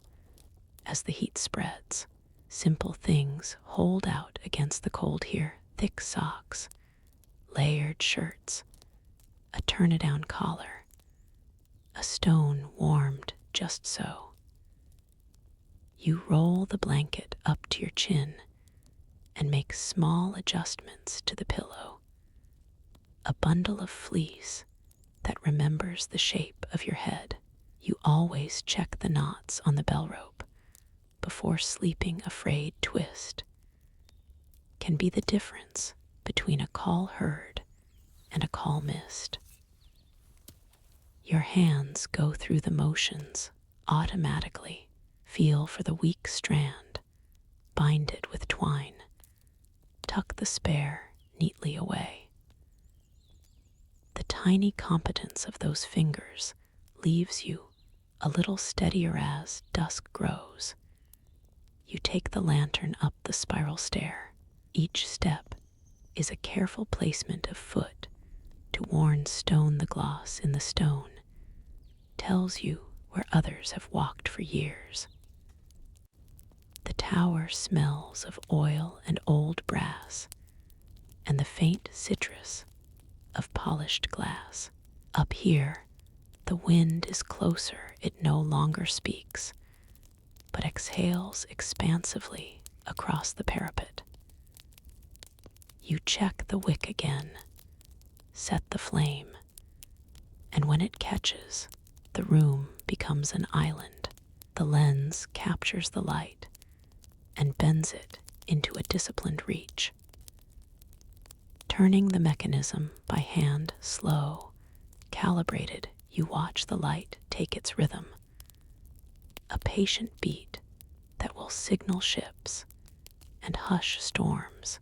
as the heat spreads. Simple things hold out against the cold here: thick socks, layered shirts, a turn-down collar, a stone warmed just so. You roll the blanket up to your chin and make small adjustments to the pillow. A bundle of fleece that remembers the shape of your head. You always check the knots on the bell rope before sleeping. Afraid twist can be the difference between a call heard and a call missed. Your hands go through the motions automatically. Feel for the weak strand, bind it with twine, tuck the spare neatly away. The tiny competence of those fingers leaves you a little steadier as dusk grows. You take the lantern up the spiral stair. Each step is a careful placement of foot to warn stone. The gloss in the stone tells you where others have walked for years. The tower smells of oil and old brass, and the faint citrus of polished glass. Up here, the wind is closer. It no longer speaks, but exhales expansively across the parapet. You check the wick again, set the flame, and when it catches, the room becomes an island. The lens captures the light and bends it into a disciplined reach. Turning the mechanism by hand, slow, calibrated, you watch the light take its rhythm. A patient beat that will signal ships and hush storms.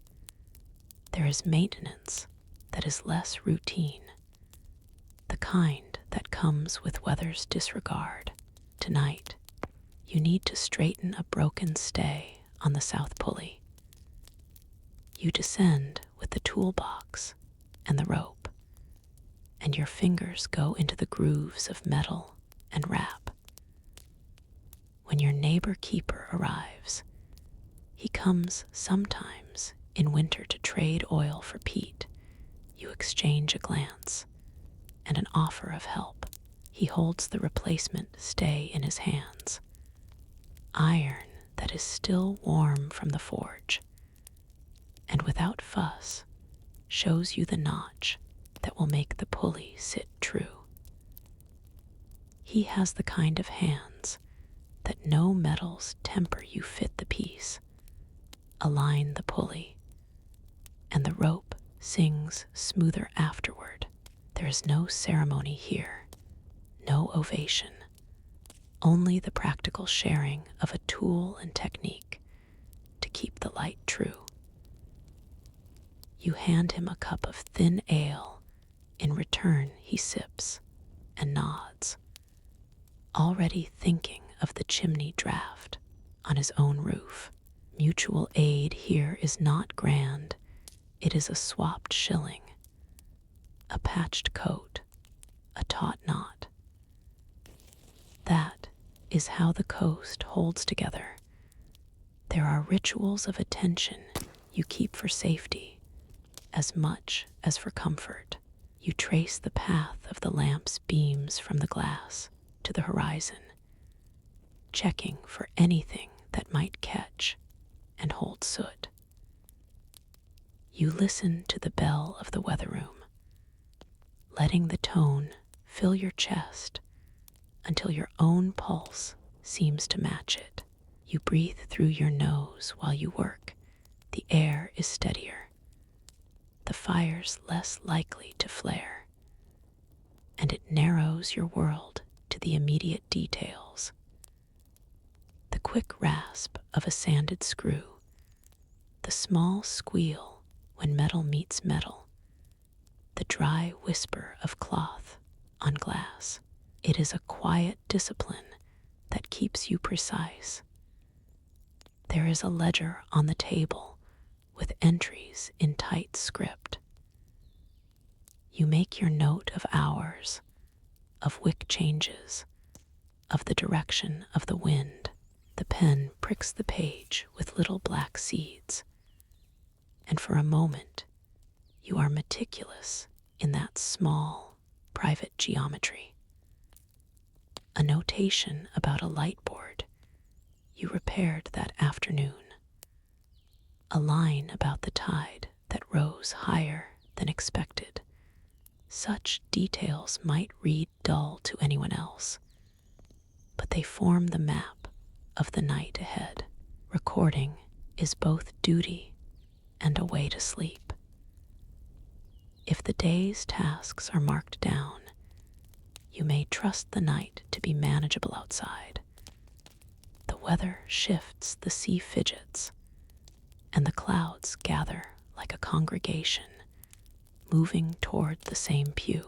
There is maintenance that is less routine, the kind that comes with weather's disregard. Tonight, you need to straighten a broken stay on the south pulley. You descend with the toolbox and the rope, and your fingers go into the grooves of metal and wrap. When your neighbor keeper arrives, he comes sometimes in winter to trade oil for peat. You exchange a glance and an offer of help. He holds the replacement stay in his hands, iron that is still warm from the forge, and without fuss shows you the notch that will make the pulley sit true. He has the kind of hands that no metals temper. You fit the piece, align the pulley, and the rope sings smoother afterward. There is no ceremony here, no ovation, only the practical sharing of a tool and technique to keep the light true. You hand him a cup of thin ale. In return, he sips and nods, already thinking of the chimney draft on his own roof. Mutual aid here is not grand. It is a swapped shilling, a patched coat, a taut knot. That is how the coast holds together. There are rituals of attention you keep for safety as much as for comfort. You trace the path of the lamp's beams from the glass to the horizon, checking for anything that might catch and hold soot. You listen to the bell of the weather room, letting the tone fill your chest until your own pulse seems to match it. You breathe through your nose while you work. The air is steadier, the fire's less likely to flare, and it narrows your world to the immediate details. The quick rasp of a sanded screw, the small squeal when metal meets metal, the dry whisper of cloth on glass. It is a quiet discipline that keeps you precise. There is a ledger on the table with entries in tight script. You make your note of hours, of wick changes, of the direction of the wind. The pen pricks the page with little black seeds, and for a moment you are meticulous in that small, private geometry. A notation about a light board you repaired that afternoon. A line about the tide that rose higher than expected. Such details might read dull to anyone else, but they form the map of the night ahead. Recording is both duty and a way to sleep. If the day's tasks are marked down, you may trust the night to be manageable outside. The weather shifts, the sea fidgets, and the clouds gather like a congregation, moving toward the same pew.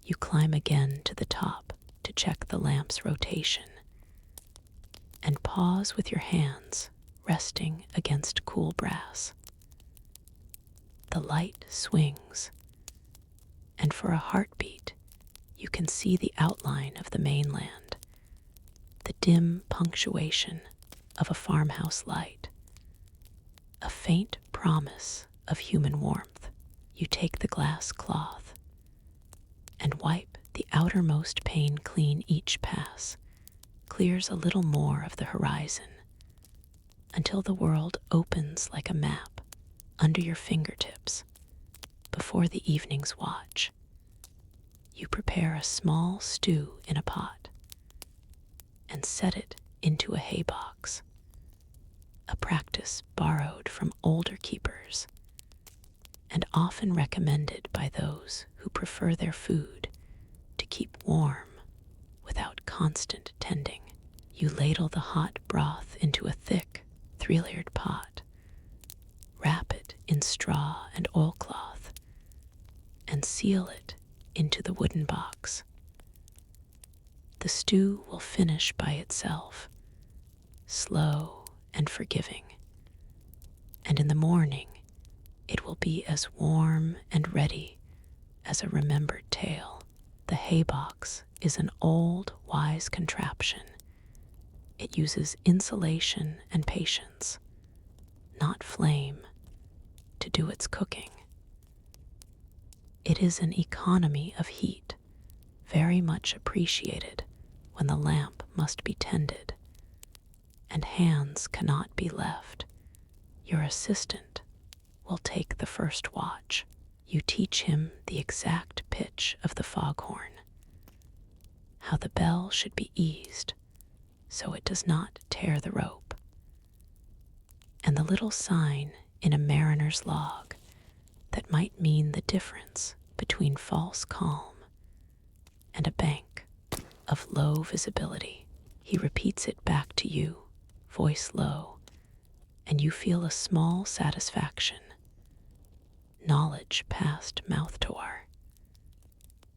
You climb again to the top to check the lamp's rotation, and pause with your hands resting against cool brass. The light swings, and for a heartbeat, you can see the outline of the mainland, the dim punctuation of a farmhouse light, a faint promise of human warmth. You take the glass cloth and wipe the outermost pane clean. Each pass clears a little more of the horizon until the world opens like a map under your fingertips. Before the evening's watch, you prepare a small stew in a pot and set it into a hay box, a practice borrowed from older keepers and often recommended by those who prefer their food to keep warm without constant tending. You ladle the hot broth into a thick, three-layered pot, wrap it in straw and oilcloth, and seal it into the wooden box. The stew will finish by itself, slow and forgiving, and in the morning it will be as warm and ready as a remembered tale. The hay box is an old, wise contraption. It uses insulation and patience, not flame, to do its cooking. It is an economy of heat, very much appreciated when the lamp must be tended, and hands cannot be left. Your assistant will take the first watch. You teach him the exact pitch of the foghorn, how the bell should be eased so it does not tear the rope, and the little sign in a mariner's log that might mean the difference between false calm and a bank of low visibility. He repeats it back to you, voice low, and you feel a small satisfaction. Knowledge passed mouth to our.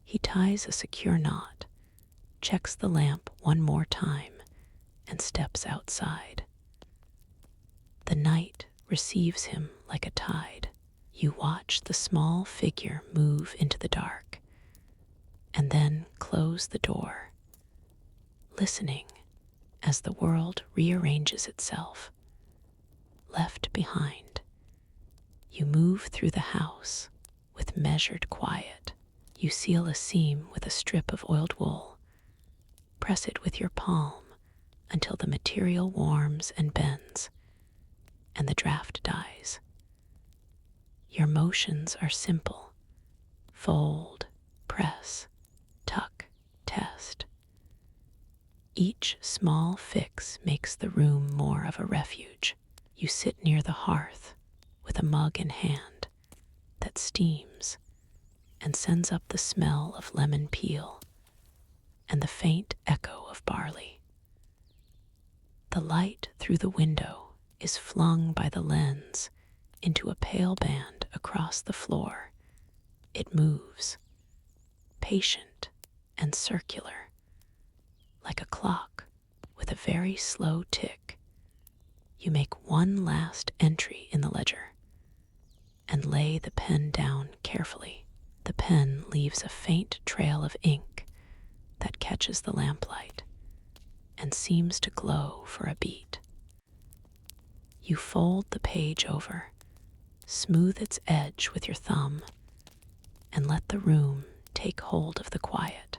He ties a secure knot, checks the lamp one more time, and steps outside. The night receives him like a tide. You watch the small figure move into the dark, and then close the door, listening as the world rearranges itself. Left behind, you move through the house with measured quiet. You seal a seam with a strip of oiled wool, press it with your palm until the material warms and bends, and the draft dies. Your motions are simple: fold, press, tuck, test. Each small fix makes the room more of a refuge. You sit near the hearth with a mug in hand, that steams and sends up the smell of lemon peel and the faint echo of barley. The light through the window is flung by the lens into a pale band across the floor. It moves, patient and circular, like a clock with a very slow tick. You make one last entry in the ledger and lay the pen down carefully. The pen leaves a faint trail of ink that catches the lamplight and seems to glow for a beat. You fold the page over, smooth its edge with your thumb, and let the room take hold of the quiet.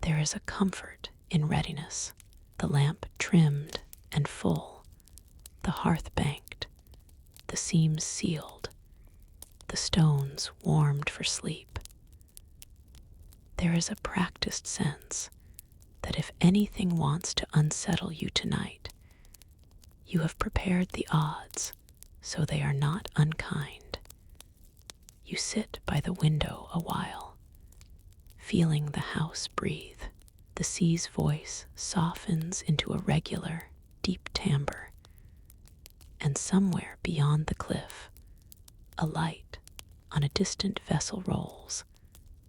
There is a comfort in readiness, the lamp trimmed and full, the hearth banked, the seams sealed, the stones warmed for sleep. There is a practiced sense that if anything wants to unsettle you tonight, you have prepared the odds so they are not unkind. You sit by the window a while, feeling the house breathe. The sea's voice softens into a regular, deep timbre, and somewhere beyond the cliff, a light on a distant vessel rolls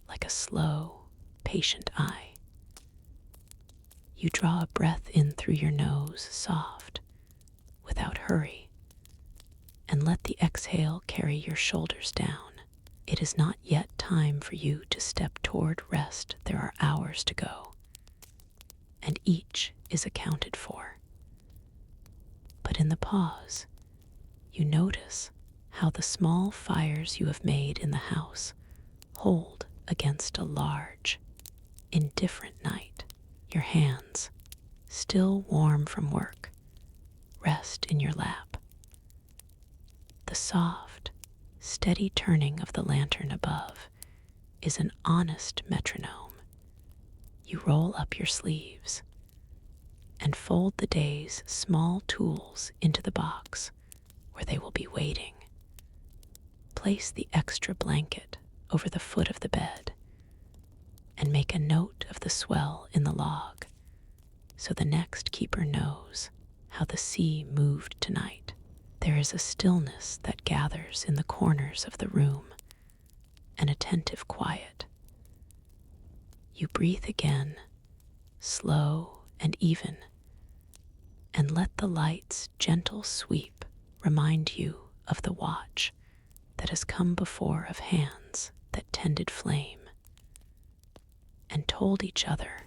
like a slow, patient eye. You draw a breath in through your nose, soft, without hurry, and let the exhale carry your shoulders down. It is not yet time for you to step toward rest. There are hours to go, and each is accounted for. But in the pause, you notice how the small fires you have made in the house hold against a large, indifferent night. Your hands, still warm from work, rest in your lap. The soft, steady turning of the lantern above is an honest metronome. You roll up your sleeves and fold the day's small tools into the box where they will be waiting. Place the extra blanket over the foot of the bed and make a note of the swell in the log so the next keeper knows how the sea moved tonight. There is a stillness that gathers in the corners of the room, an attentive quiet. You breathe again, slow and even, and let the light's gentle sweep remind you of the watch that has come before, of hands that tended flame and told each other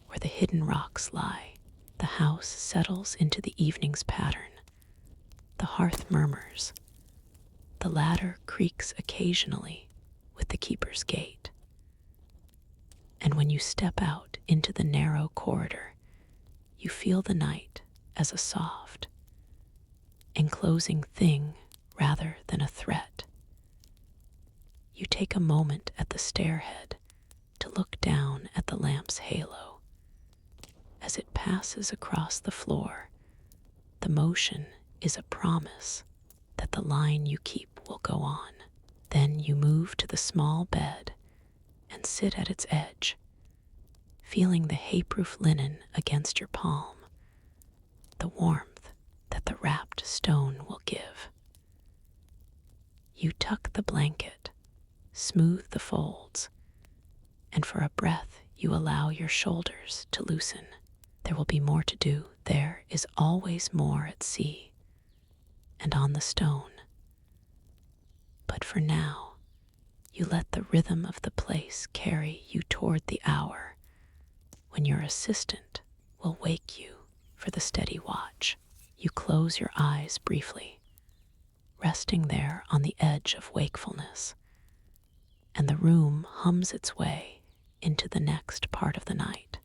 where the hidden rocks lie. The house settles into the evening's pattern. The hearth murmurs. The ladder creaks occasionally with the keeper's gate. And when you step out into the narrow corridor, you feel the night as a soft, enclosing thing rather than a threat. You take a moment at the stairhead to look down at the lamp's halo. As it passes across the floor, the motion is a promise that the line you keep will go on. Then you move to the small bed and sit at its edge, feeling the hay-proof linen against your palm, the warmth that the wrapped stone will give. You tuck the blanket, smooth the folds, and for a breath you allow your shoulders to loosen. There will be more to do. There is always more at sea and on the stone. But for now, you let the rhythm of the place carry you toward the hour when your assistant will wake you for the steady watch. You close your eyes briefly, resting there on the edge of wakefulness, and the room hums its way into the next part of the night.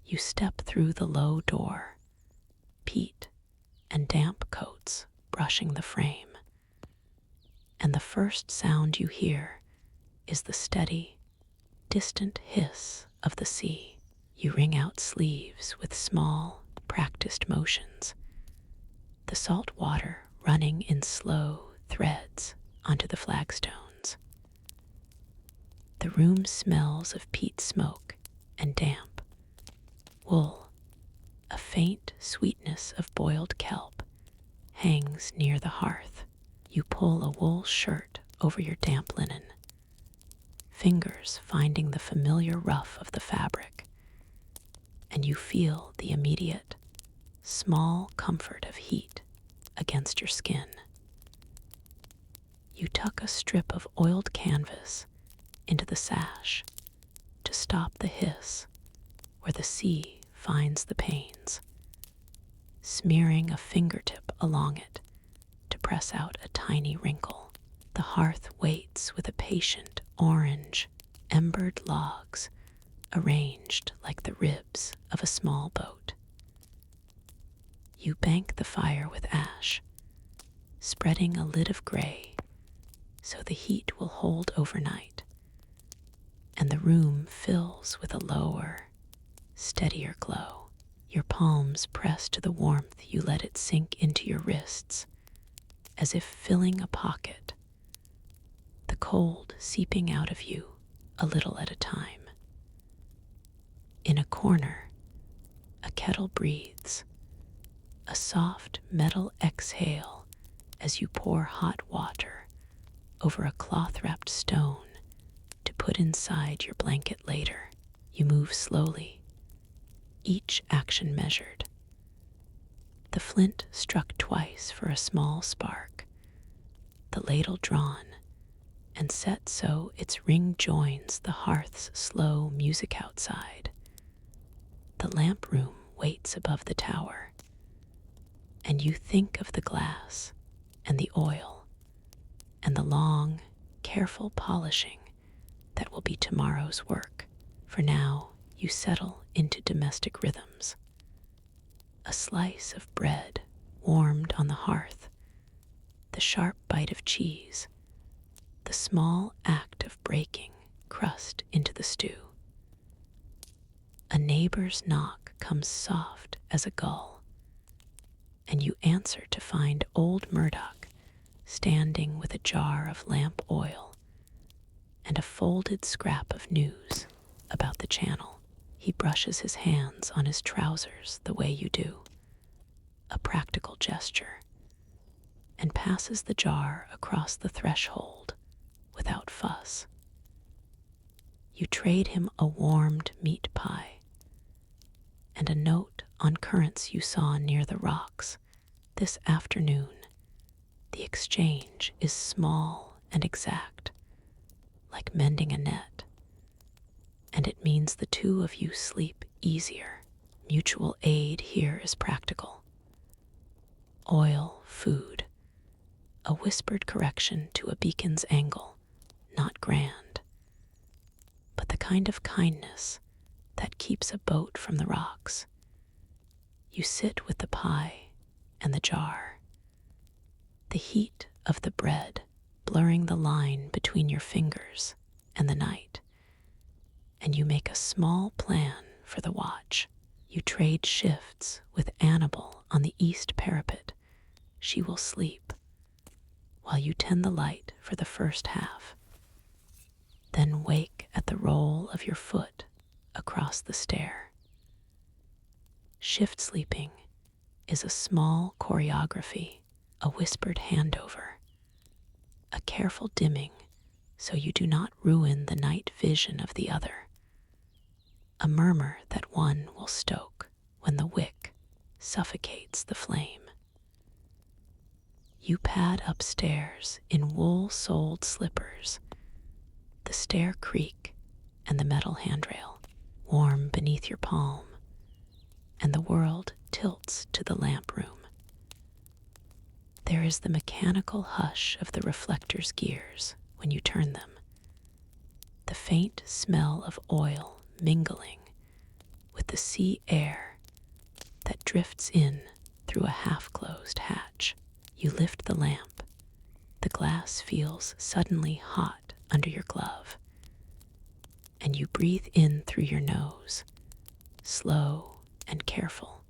You step through the low door, peat and damp coats brushing the frame, and the first sound you hear is the steady, distant hiss of the sea. You wring out sleeves with small, practiced motions, the salt water running in slow, threads onto the flagstones. The room smells of peat smoke and damp. Wool, a faint sweetness of boiled kelp, hangs near the hearth. You pull a wool shirt over your damp linen, fingers finding the familiar rough of the fabric, and you feel the immediate, small comfort of heat against your skin. You tuck a strip of oiled canvas into the sash to stop the hiss where the sea finds the panes, smearing a fingertip along it to press out a tiny wrinkle. The hearth waits with a patient orange, embered logs arranged like the ribs of a small boat. You bank the fire with ash, spreading a lid of gray so the heat will hold overnight, and the room fills with a lower, steadier glow. Your palms press to the warmth, you let it sink into your wrists, as if filling a pocket, the cold seeping out of you a little at a time. In a corner, a kettle breathes, a soft metal exhale as you pour hot water over a cloth-wrapped stone to put inside your blanket later. You move slowly, each action measured. The flint struck twice for a small spark, the ladle drawn and set so its ring joins the hearth's slow music outside. The lamp room waits above the tower, and you think of the glass and the oil and the long, careful polishing that will be tomorrow's work. For now, you settle into domestic rhythms. A slice of bread warmed on the hearth, the sharp bite of cheese, the small act of breaking crust into the stew. A neighbor's knock comes soft as a gull, and you answer to find old Murdoch standing with a jar of lamp oil and a folded scrap of news about the channel. He brushes his hands on his trousers the way you do, a practical gesture, and passes the jar across the threshold without fuss. You trade him a warmed meat pie and a note on currents you saw near the rocks this afternoon. The exchange is small and exact, like mending a net, and it means the two of you sleep easier. Mutual aid here is practical. Oil, food, a whispered correction to a beacon's angle, not grand, but the kind of kindness that keeps a boat from the rocks. You sit with the pie and the jar, the heat of the bread blurring the line between your fingers and the night, and you make a small plan for the watch. You trade shifts with Annabel on the east parapet. She will sleep while you tend the light for the first half, then wake at the roll of your foot across the stair. Shift sleeping is a small choreography, a whispered handover, a careful dimming so you do not ruin the night vision of the other, a murmur that one will stoke when the wick suffocates the flame. You pad upstairs in wool-soled slippers, the stair creak and the metal handrail warm beneath your palm, and the world tilts to the lamp room. There is the mechanical hush of the reflector's gears when you turn them, the faint smell of oil mingling with the sea air that drifts in through a half-closed hatch. You lift the lamp. The glass feels suddenly hot under your glove, and you breathe in through your nose, slow and careful,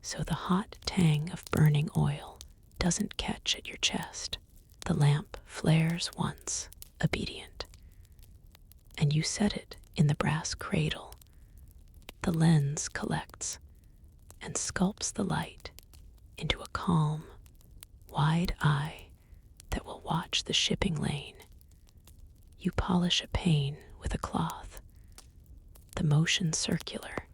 so the hot tang of burning oil doesn't catch at your chest. The lamp flares once, obedient, and you set it in the brass cradle. The lens collects and sculpts the light into a calm, wide eye that will watch the shipping lane. You polish a pane with a cloth, the motion circular,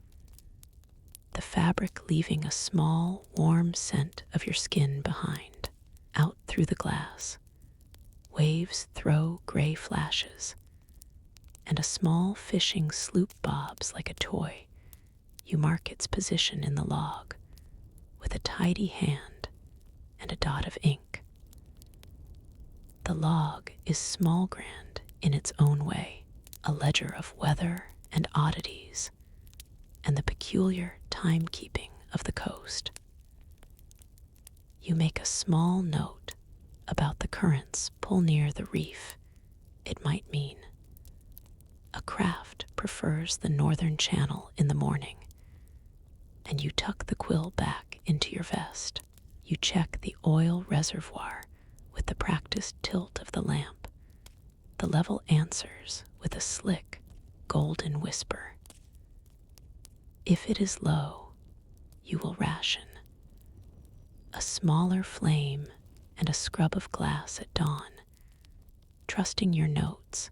the fabric leaving a small, warm scent of your skin behind. Out through the glass, waves throw gray flashes, and a small fishing sloop bobs like a toy. You mark its position in the log with a tidy hand and a dot of ink. The log is small grand in its own way, a ledger of weather and oddities, and the peculiar timekeeping of the coast. You make a small note about the currents pull near the reef. It might mean a craft prefers the northern channel in the morning, and you tuck the quill back into your vest. You check the oil reservoir with the practiced tilt of the lamp. The level answers with a slick, golden whisper. If it is low, you will ration. A smaller flame and a scrub of glass at dawn, trusting your notes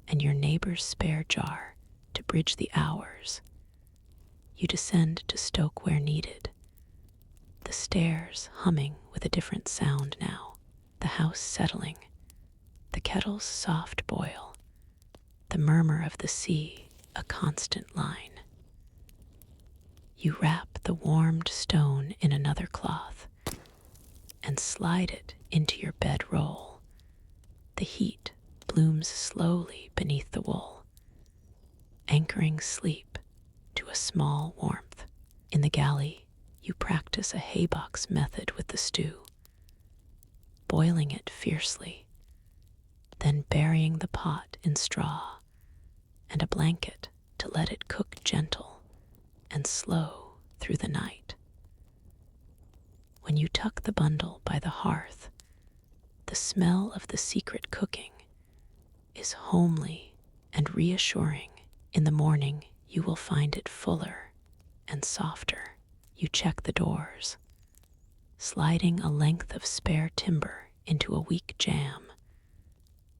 and your neighbor's spare jar to bridge the hours. You descend to stoke where needed, the stairs humming with a different sound now, the house settling, the kettle's soft boil, the murmur of the sea a constant line. You wrap the warmed stone in another cloth and slide it into your bedroll. The heat blooms slowly beneath the wool, anchoring sleep to a small warmth. In the galley, you practice a haybox method with the stew, boiling it fiercely, then burying the pot in straw and a blanket to let it cook gentle and slow through the night. When you tuck the bundle by the hearth, the smell of the secret cooking is homely and reassuring. In the morning, you will find it fuller and softer. You check the doors, sliding a length of spare timber into a weak jamb,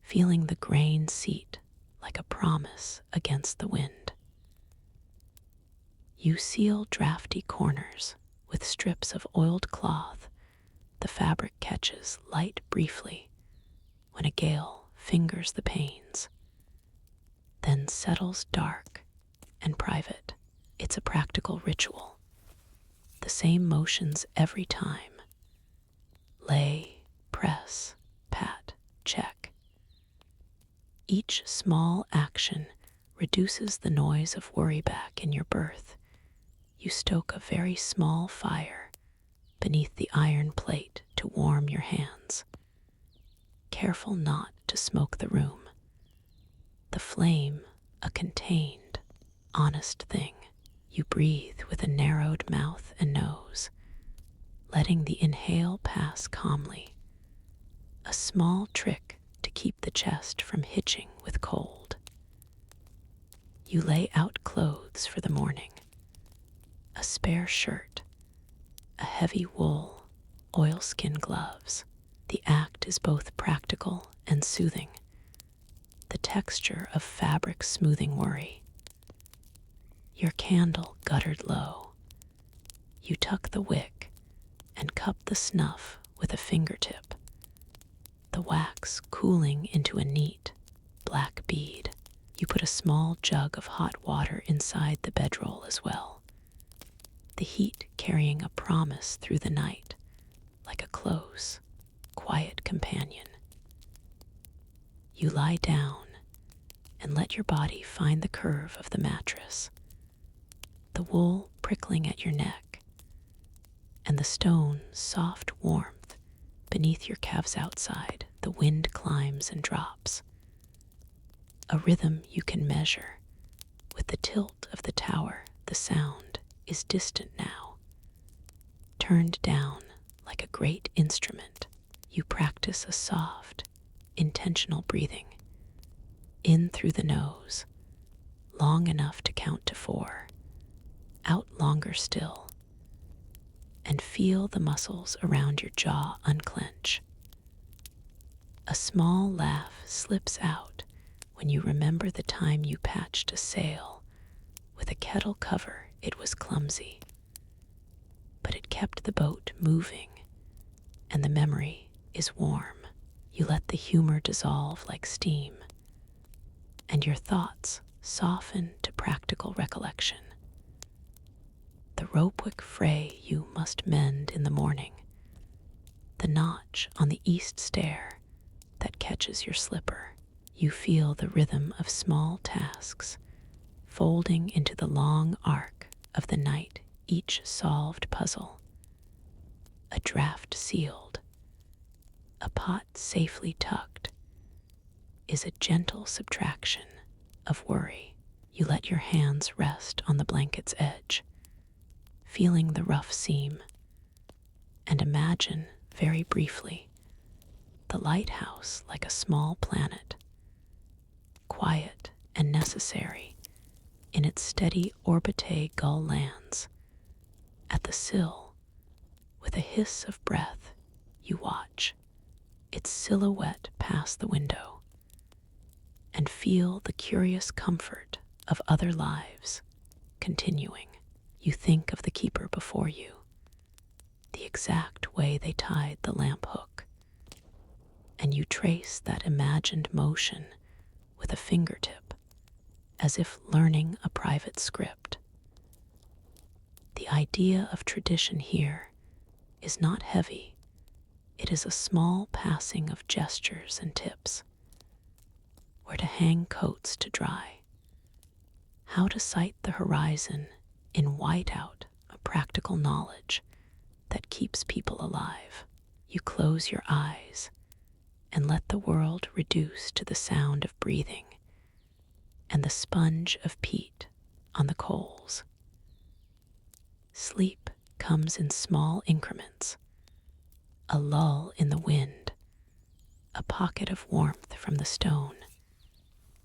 feeling the grain seat like a promise against the wind. You seal drafty corners with strips of oiled cloth. The fabric catches light briefly when a gale fingers the panes, then settles dark and private. It's a practical ritual, the same motions every time. Lay, press, pat, check. Each small action reduces the noise of worry back in your berth. You stoke a very small fire beneath the iron plate to warm your hands, careful not to smoke the room. The flame, a contained, honest thing. You breathe with a narrowed mouth and nose, letting the inhale pass calmly, a small trick to keep the chest from hitching with cold. You lay out clothes for the morning, a spare shirt, a heavy wool, oilskin gloves. The act is both practical and soothing, the texture of fabric smoothing worry. Your candle guttered low. You tuck the wick and cup the snuff with a fingertip, the wax cooling into a neat, black bead. You put a small jug of hot water inside the bedroll as well, the heat carrying a promise through the night, like a close, quiet companion. You lie down and let your body find the curve of the mattress, the wool prickling at your neck, and the stone's soft warmth beneath your calves outside. The wind climbs and drops, a rhythm you can measure. With the tilt of the tower, the sound is distant now, turned down like a great instrument, you practice a soft, intentional breathing. In through the nose, long enough to count to 4, out longer still, and feel the muscles around your jaw unclench. A small laugh slips out when you remember the time you patched a sail with a kettle cover. It was clumsy, but it kept the boat moving, and the memory is warm. You let the humor dissolve like steam, and your thoughts soften to practical recollection. The ropewick fray you must mend in the morning, the notch on the east stair that catches your slipper. You feel the rhythm of small tasks folding into the long arc of the night, each solved puzzle. A draft sealed, a pot safely tucked, is a gentle subtraction of worry. You let your hands rest on the blanket's edge, feeling the rough seam, and imagine, very briefly, the lighthouse like a small planet, quiet and necessary in its steady orbite gull lands. At the sill, with a hiss of breath, you watch its silhouette pass the window and feel the curious comfort of other lives continuing. You think of the keeper before you, the exact way they tied the lamp hook, and you trace that imagined motion with a fingertip, as if learning a private script. The idea of tradition here is not heavy. It is a small passing of gestures and tips. Where to hang coats to dry, how to sight the horizon in whiteout, a practical knowledge that keeps people alive. You close your eyes and let the world reduce to the sound of breathing and the sponge of peat on the coals. Sleep comes in small increments, a lull in the wind, a pocket of warmth from the stone,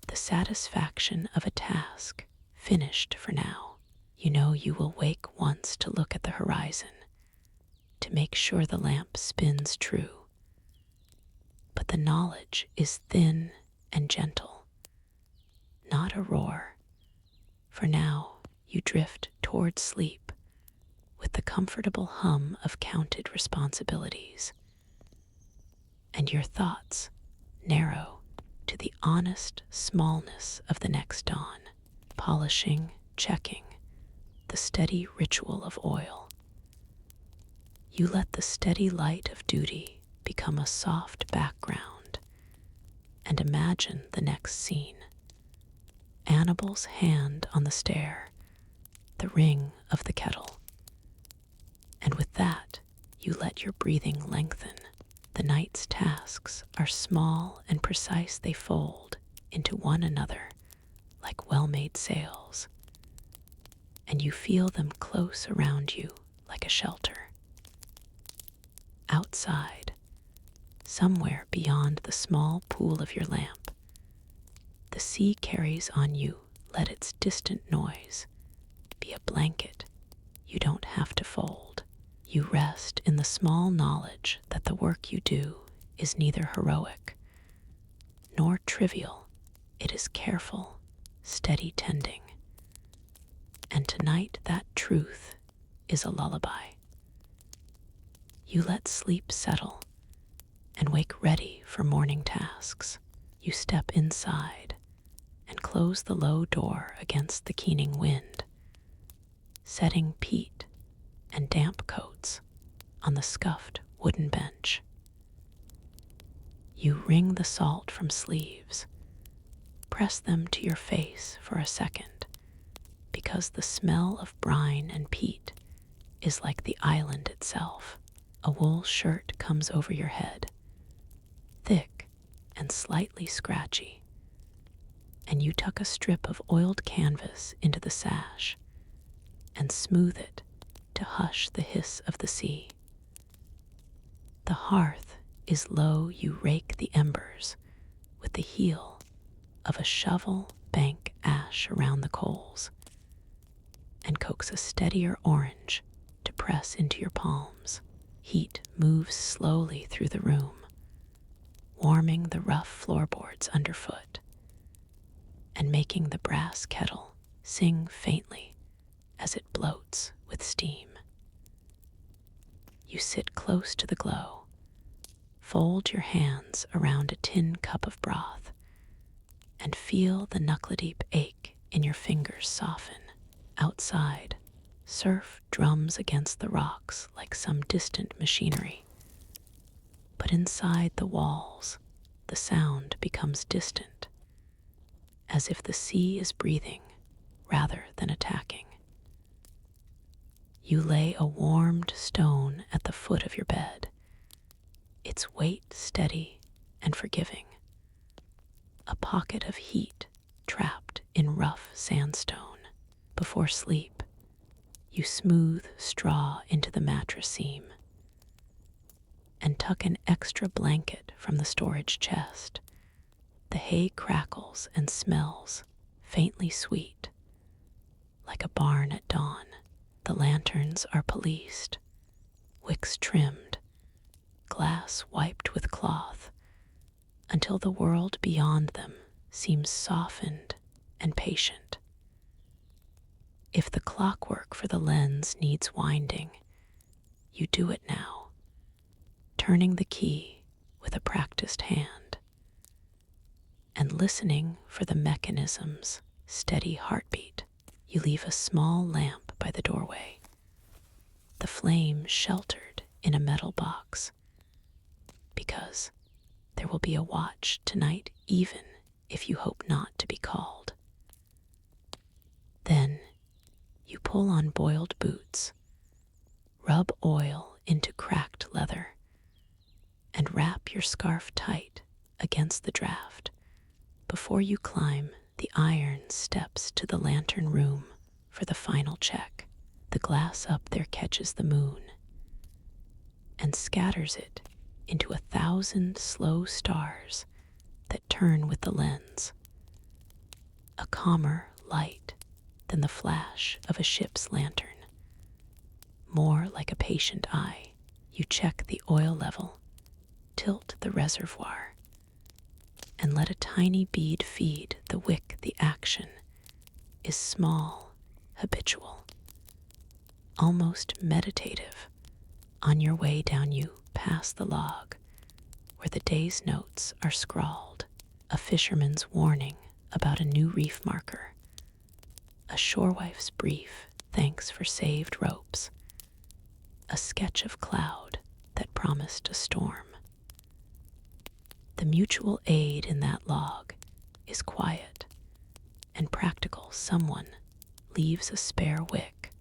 the satisfaction of a task finished for now. You know you will wake once to look at the horizon, to make sure the lamp spins true. But the knowledge is thin and gentle, not a roar. For now you drift toward sleep with the comfortable hum of counted responsibilities, and your thoughts narrow to the honest smallness of the next dawn, polishing, checking, the steady ritual of oil. You let the steady light of duty become a soft background and imagine the next scene. Annabel's hand on the stair, the ring of the kettle. And with that, you let your breathing lengthen. The night's tasks are small and precise. They fold into one another like well-made sails, and you feel them close around you like a shelter. Outside, somewhere beyond the small pool of your lamp, the sea carries on you. Let its distant noise be a blanket you don't have to fold. You rest in the small knowledge that the work you do is neither heroic nor trivial. It is careful, steady tending. And tonight that truth is a lullaby. You let sleep settle and wake ready for morning tasks. You step inside and close the low door against the keening wind, setting peat and damp coats on the scuffed wooden bench. You wring the salt from sleeves, press them to your face for a second, because the smell of brine and peat is like the island itself. A wool shirt comes over your head, thick and slightly scratchy, and you tuck a strip of oiled canvas into the sash and smooth it to hush the hiss of the sea. The hearth is low, you rake the embers with the heel of a shovel, bank ash around the coals, and coax a steadier orange to press into your palms. Heat moves slowly through the room, warming the rough floorboards underfoot and making the brass kettle sing faintly as it bloats with steam. You sit close to the glow, fold your hands around a tin cup of broth, and feel the knuckle-deep ache in your fingers soften. Outside, surf drums against the rocks like some distant machinery. But inside the walls, the sound becomes distant, as if the sea is breathing rather than attacking. You lay a warmed stone at the foot of your bed, its weight steady and forgiving, a pocket of heat trapped in rough sandstone. Before sleep, you smooth straw into the mattress seam and tuck an extra blanket from the storage chest. The hay crackles and smells faintly sweet, like a barn at dawn. The lanterns are policed, wicks trimmed, glass wiped with cloth, until the world beyond them seems softened and patient. If the clockwork for the lens needs winding, you do it now, turning the key with a practiced hand and listening for the mechanism's steady heartbeat. You leave a small lamp by the doorway, the flame sheltered in a metal box, because there will be a watch tonight even if you hope not to be called. Then you pull on boiled boots, rub oil into cracked leather, and wrap your scarf tight against the draft before you climb the iron steps to the lantern room for the final check. The glass up there catches the moon and scatters it into 1,000 slow stars that turn with the lens, a calmer light than the flash of a ship's lantern, more like a patient eye. You check the oil level, tilt the reservoir, and let a tiny bead feed the wick. The action is small, habitual, almost meditative. On your way down, you pass the log where the day's notes are scrawled, a fisherman's warning about a new reef marker, a shorewife's brief thanks for saved ropes, a sketch of cloud that promised a storm. The mutual aid in that log is quiet and practical. Someone leaves a spare wick.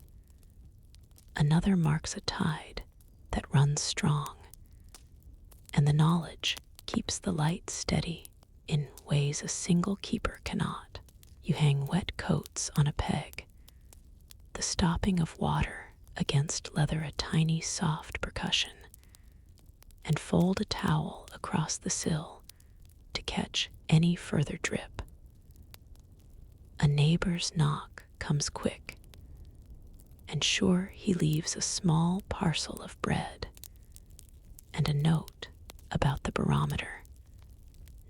Another marks a tide that runs strong, and the knowledge keeps the light steady in ways a single keeper cannot. You hang wet coats on a peg, the stopping of water against leather a tiny soft percussion, and fold a towel across the sill to catch any further drip. A neighbor's knock comes quick, and sure he leaves a small parcel of bread and a note about the barometer.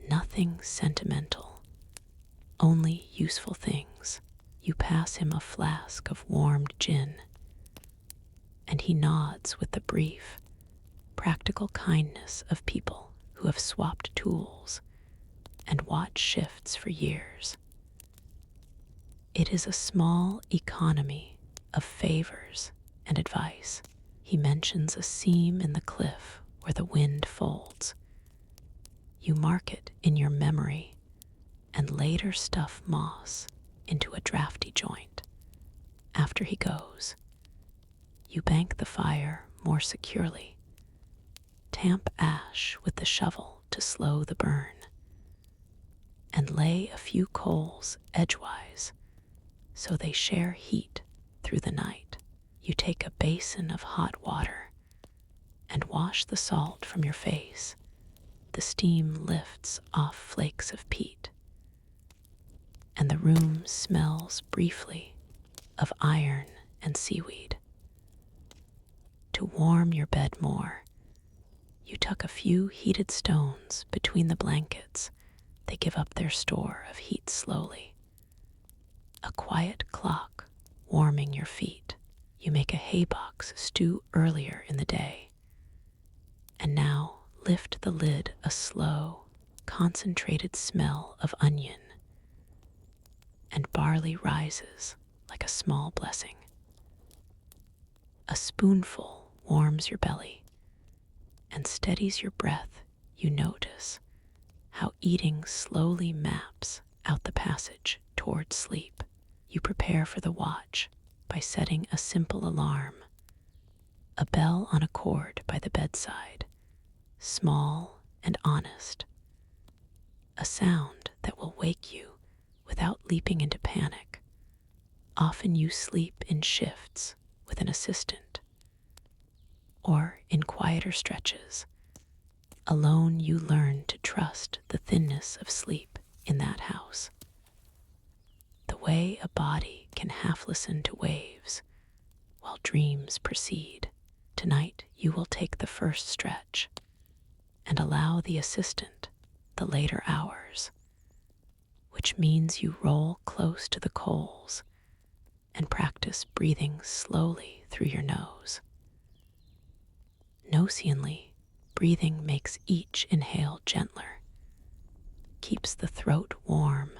Nothing sentimental, only useful things. You pass him a flask of warmed gin, and he nods with the brief, practical kindness of people who have swapped tools and watched shifts for years. It is a small economy of favors and advice. He mentions a seam in the cliff where the wind folds. You mark it in your memory and later stuff moss into a drafty joint. After he goes, you bank the fire more securely, tamp ash with the shovel to slow the burn, and lay a few coals edgewise so they share heat through the night. You take a basin of hot water and wash the salt from your face. The steam lifts off flakes of peat, and the room smells briefly of iron and seaweed. To warm your bed more, you tuck a few heated stones between the blankets. They give up their store of heat slowly. A quiet clock warming your feet. You make a hay box stew earlier in the day. And now lift the lid. A slow, concentrated smell of onion and barley rises like a small blessing. A spoonful warms your belly and steadies your breath. You notice how eating slowly maps out the passage toward sleep. You prepare for the watch by setting a simple alarm, a bell on a cord by the bedside, small and honest, a sound that will wake you without leaping into panic. Often you sleep in shifts with an assistant, or in quieter stretches. Alone you learn to trust the thinness of sleep in that house. The way a body can half listen to waves while dreams proceed. Tonight you will take the first stretch and allow the assistant the later hours, which means you roll close to the coals and practice breathing slowly through your nose. Nosciently, breathing makes each inhale gentler, keeps the throat warm,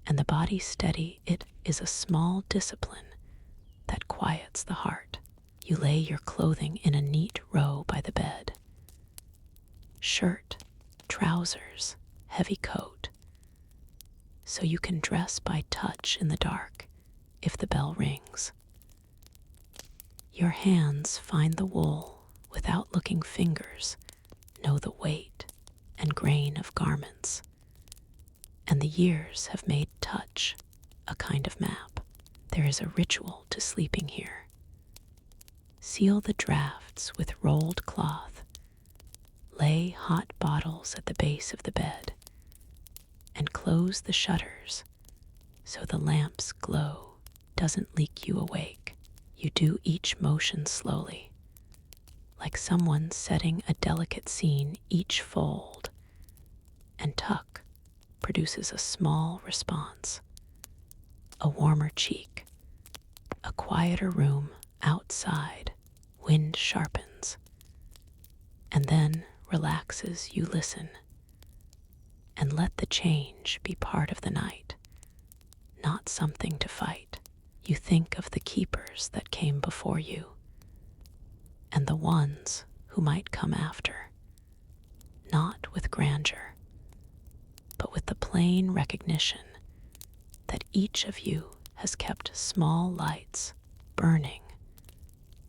and the body steady. It is a small discipline that quiets the heart. You lay your clothing in a neat row by the bed. Shirt, trousers, heavy coat, so you can dress by touch in the dark if the bell rings. Your hands find the wool without looking. Fingers know the weight and grain of garments, and the years have made touch a kind of map. There is a ritual to sleeping here. Seal the drafts with rolled cloth. Lay hot bottles at the base of the bed and close the shutters so the lamp's glow doesn't leak you awake. You do each motion slowly, like someone setting a delicate scene. Each fold and tuck produces a small response, a warmer cheek, a quieter room. Outside, wind sharpens and then relaxes. You listen and let the change be part of the night, not something to fight. You think of the keepers that came before you and the ones who might come after, not with grandeur, but with the plain recognition that each of you has kept small lights burning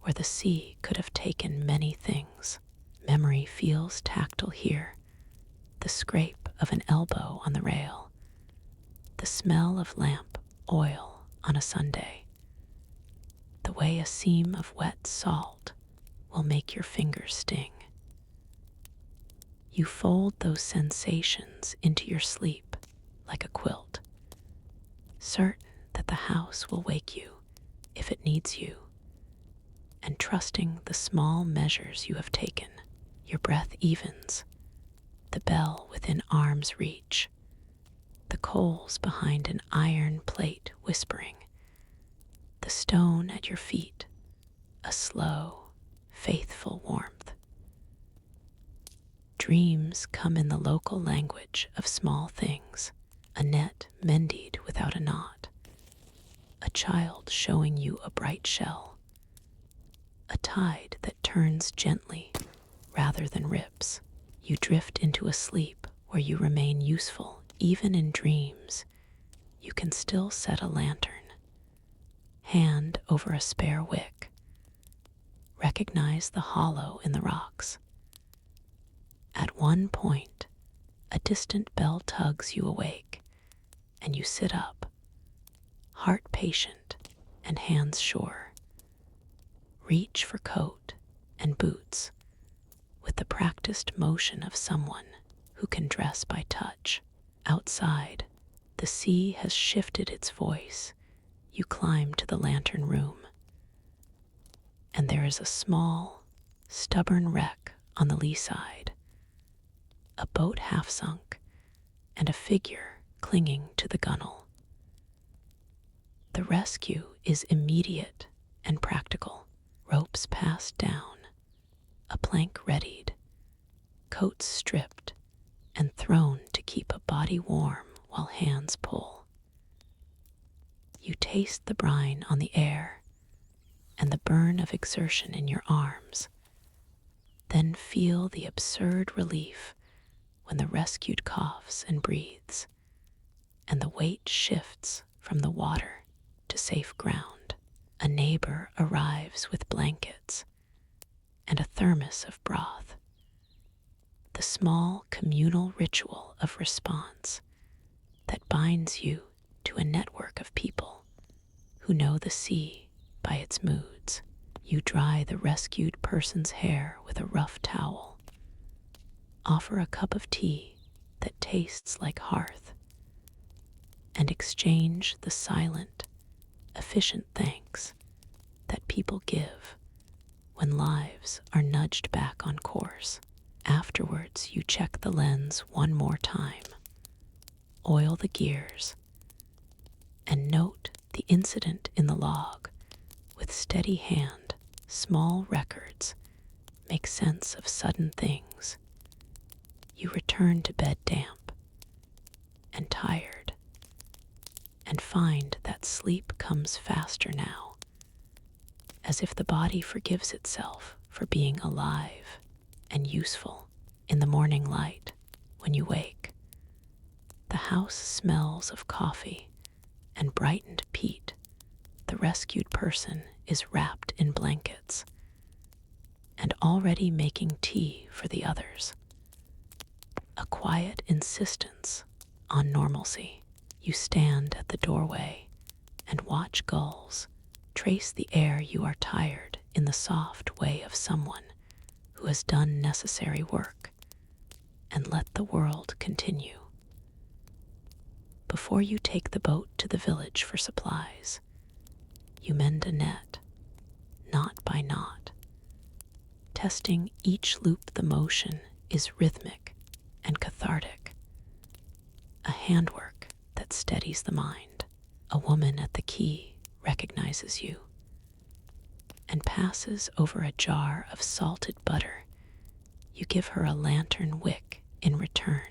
where the sea could have taken many things. Memory feels tactile here, the scrape of an elbow on the rail, the smell of lamp oil on a Sunday, the way a seam of wet salt will make your fingers sting. You fold those sensations into your sleep like a quilt, certain that the house will wake you if it needs you, and trusting the small measures you have taken. Your breath evens, the bell within arm's reach, the coals behind an iron plate whispering, the stone at your feet, a slow, faithful warmth. Dreams come in the local language of small things, a net mended without a knot, a child showing you a bright shell, a tide that turns gently rather than rips. You drift into a sleep where you remain useful. Even in dreams, you can still set a lantern, hand over a spare wick, recognize the hollow in the rocks. At one point, a distant bell tugs you awake, and you sit up, heart patient and hands sure. Reach for coat and boots, with the practiced motion of someone who can dress by touch. Outside, the sea has shifted its voice. You climb to the lantern room, and there is a small, stubborn wreck on the lee side, a boat half sunk, and a figure clinging to the gunwale. The rescue is immediate and practical. Ropes passed down, a plank readied, coats stripped and thrown to keep a body warm while hands pull. You taste the brine on the air and the burn of exertion in your arms, then feel the absurd relief when the rescued coughs and breathes, and the weight shifts from the water to safe ground. A neighbor arrives with blankets and a thermos of broth. The small communal ritual of response that binds you to a network of people who know the sea by its moods. You dry the rescued person's hair with a rough towel, offer a cup of tea that tastes like hearth, and exchange the silent, efficient thanks that people give when lives are nudged back on course. Afterwards, you check the lens one more time, oil the gears, and note the incident in the log with steady hand. Small records make sense of sudden things. You return to bed damp and tired, and find that sleep comes faster now, as if the body forgives itself for being alive and useful. In the morning light, when you wake, the house smells of coffee and brightened peat. The rescued person is wrapped in blankets and already making tea for the others. A quiet insistence on normalcy. You stand at the doorway and watch gulls trace the air. You are tired in the soft way of someone who has done necessary work and let the world continue. Before you take the boat to the village for supplies, you mend a net, knot by knot. Testing each loop, the motion is rhythmic and cathartic, a handwork that steadies the mind. A woman at the quay recognizes you and passes over a jar of salted butter. You give her a lantern wick in return,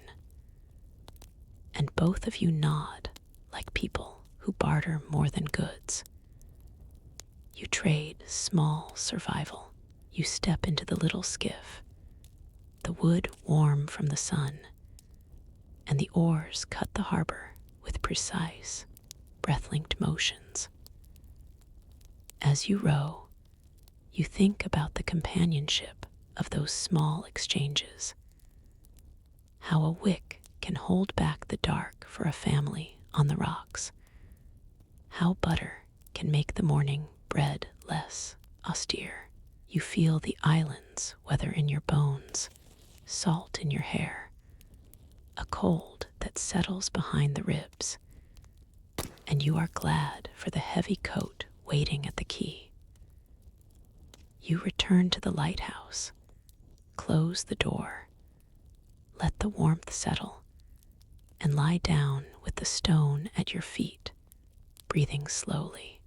and both of you nod like people who barter more than goods. You trade small survival. You step into the little skiff, the wood warm from the sun, and the oars cut the harbor with precise, breath-linked motions. As you row, you think about the companionship of those small exchanges, how a wick can hold back the dark for a family on the rocks, how butter can make the morning bread less austere. You feel the island's weather in your bones, salt in your hair, a cold that settles behind the ribs, and you are glad for the heavy coat waiting at the quay. You return to the lighthouse, close the door, let the warmth settle, and lie down with the stone at your feet, breathing slowly.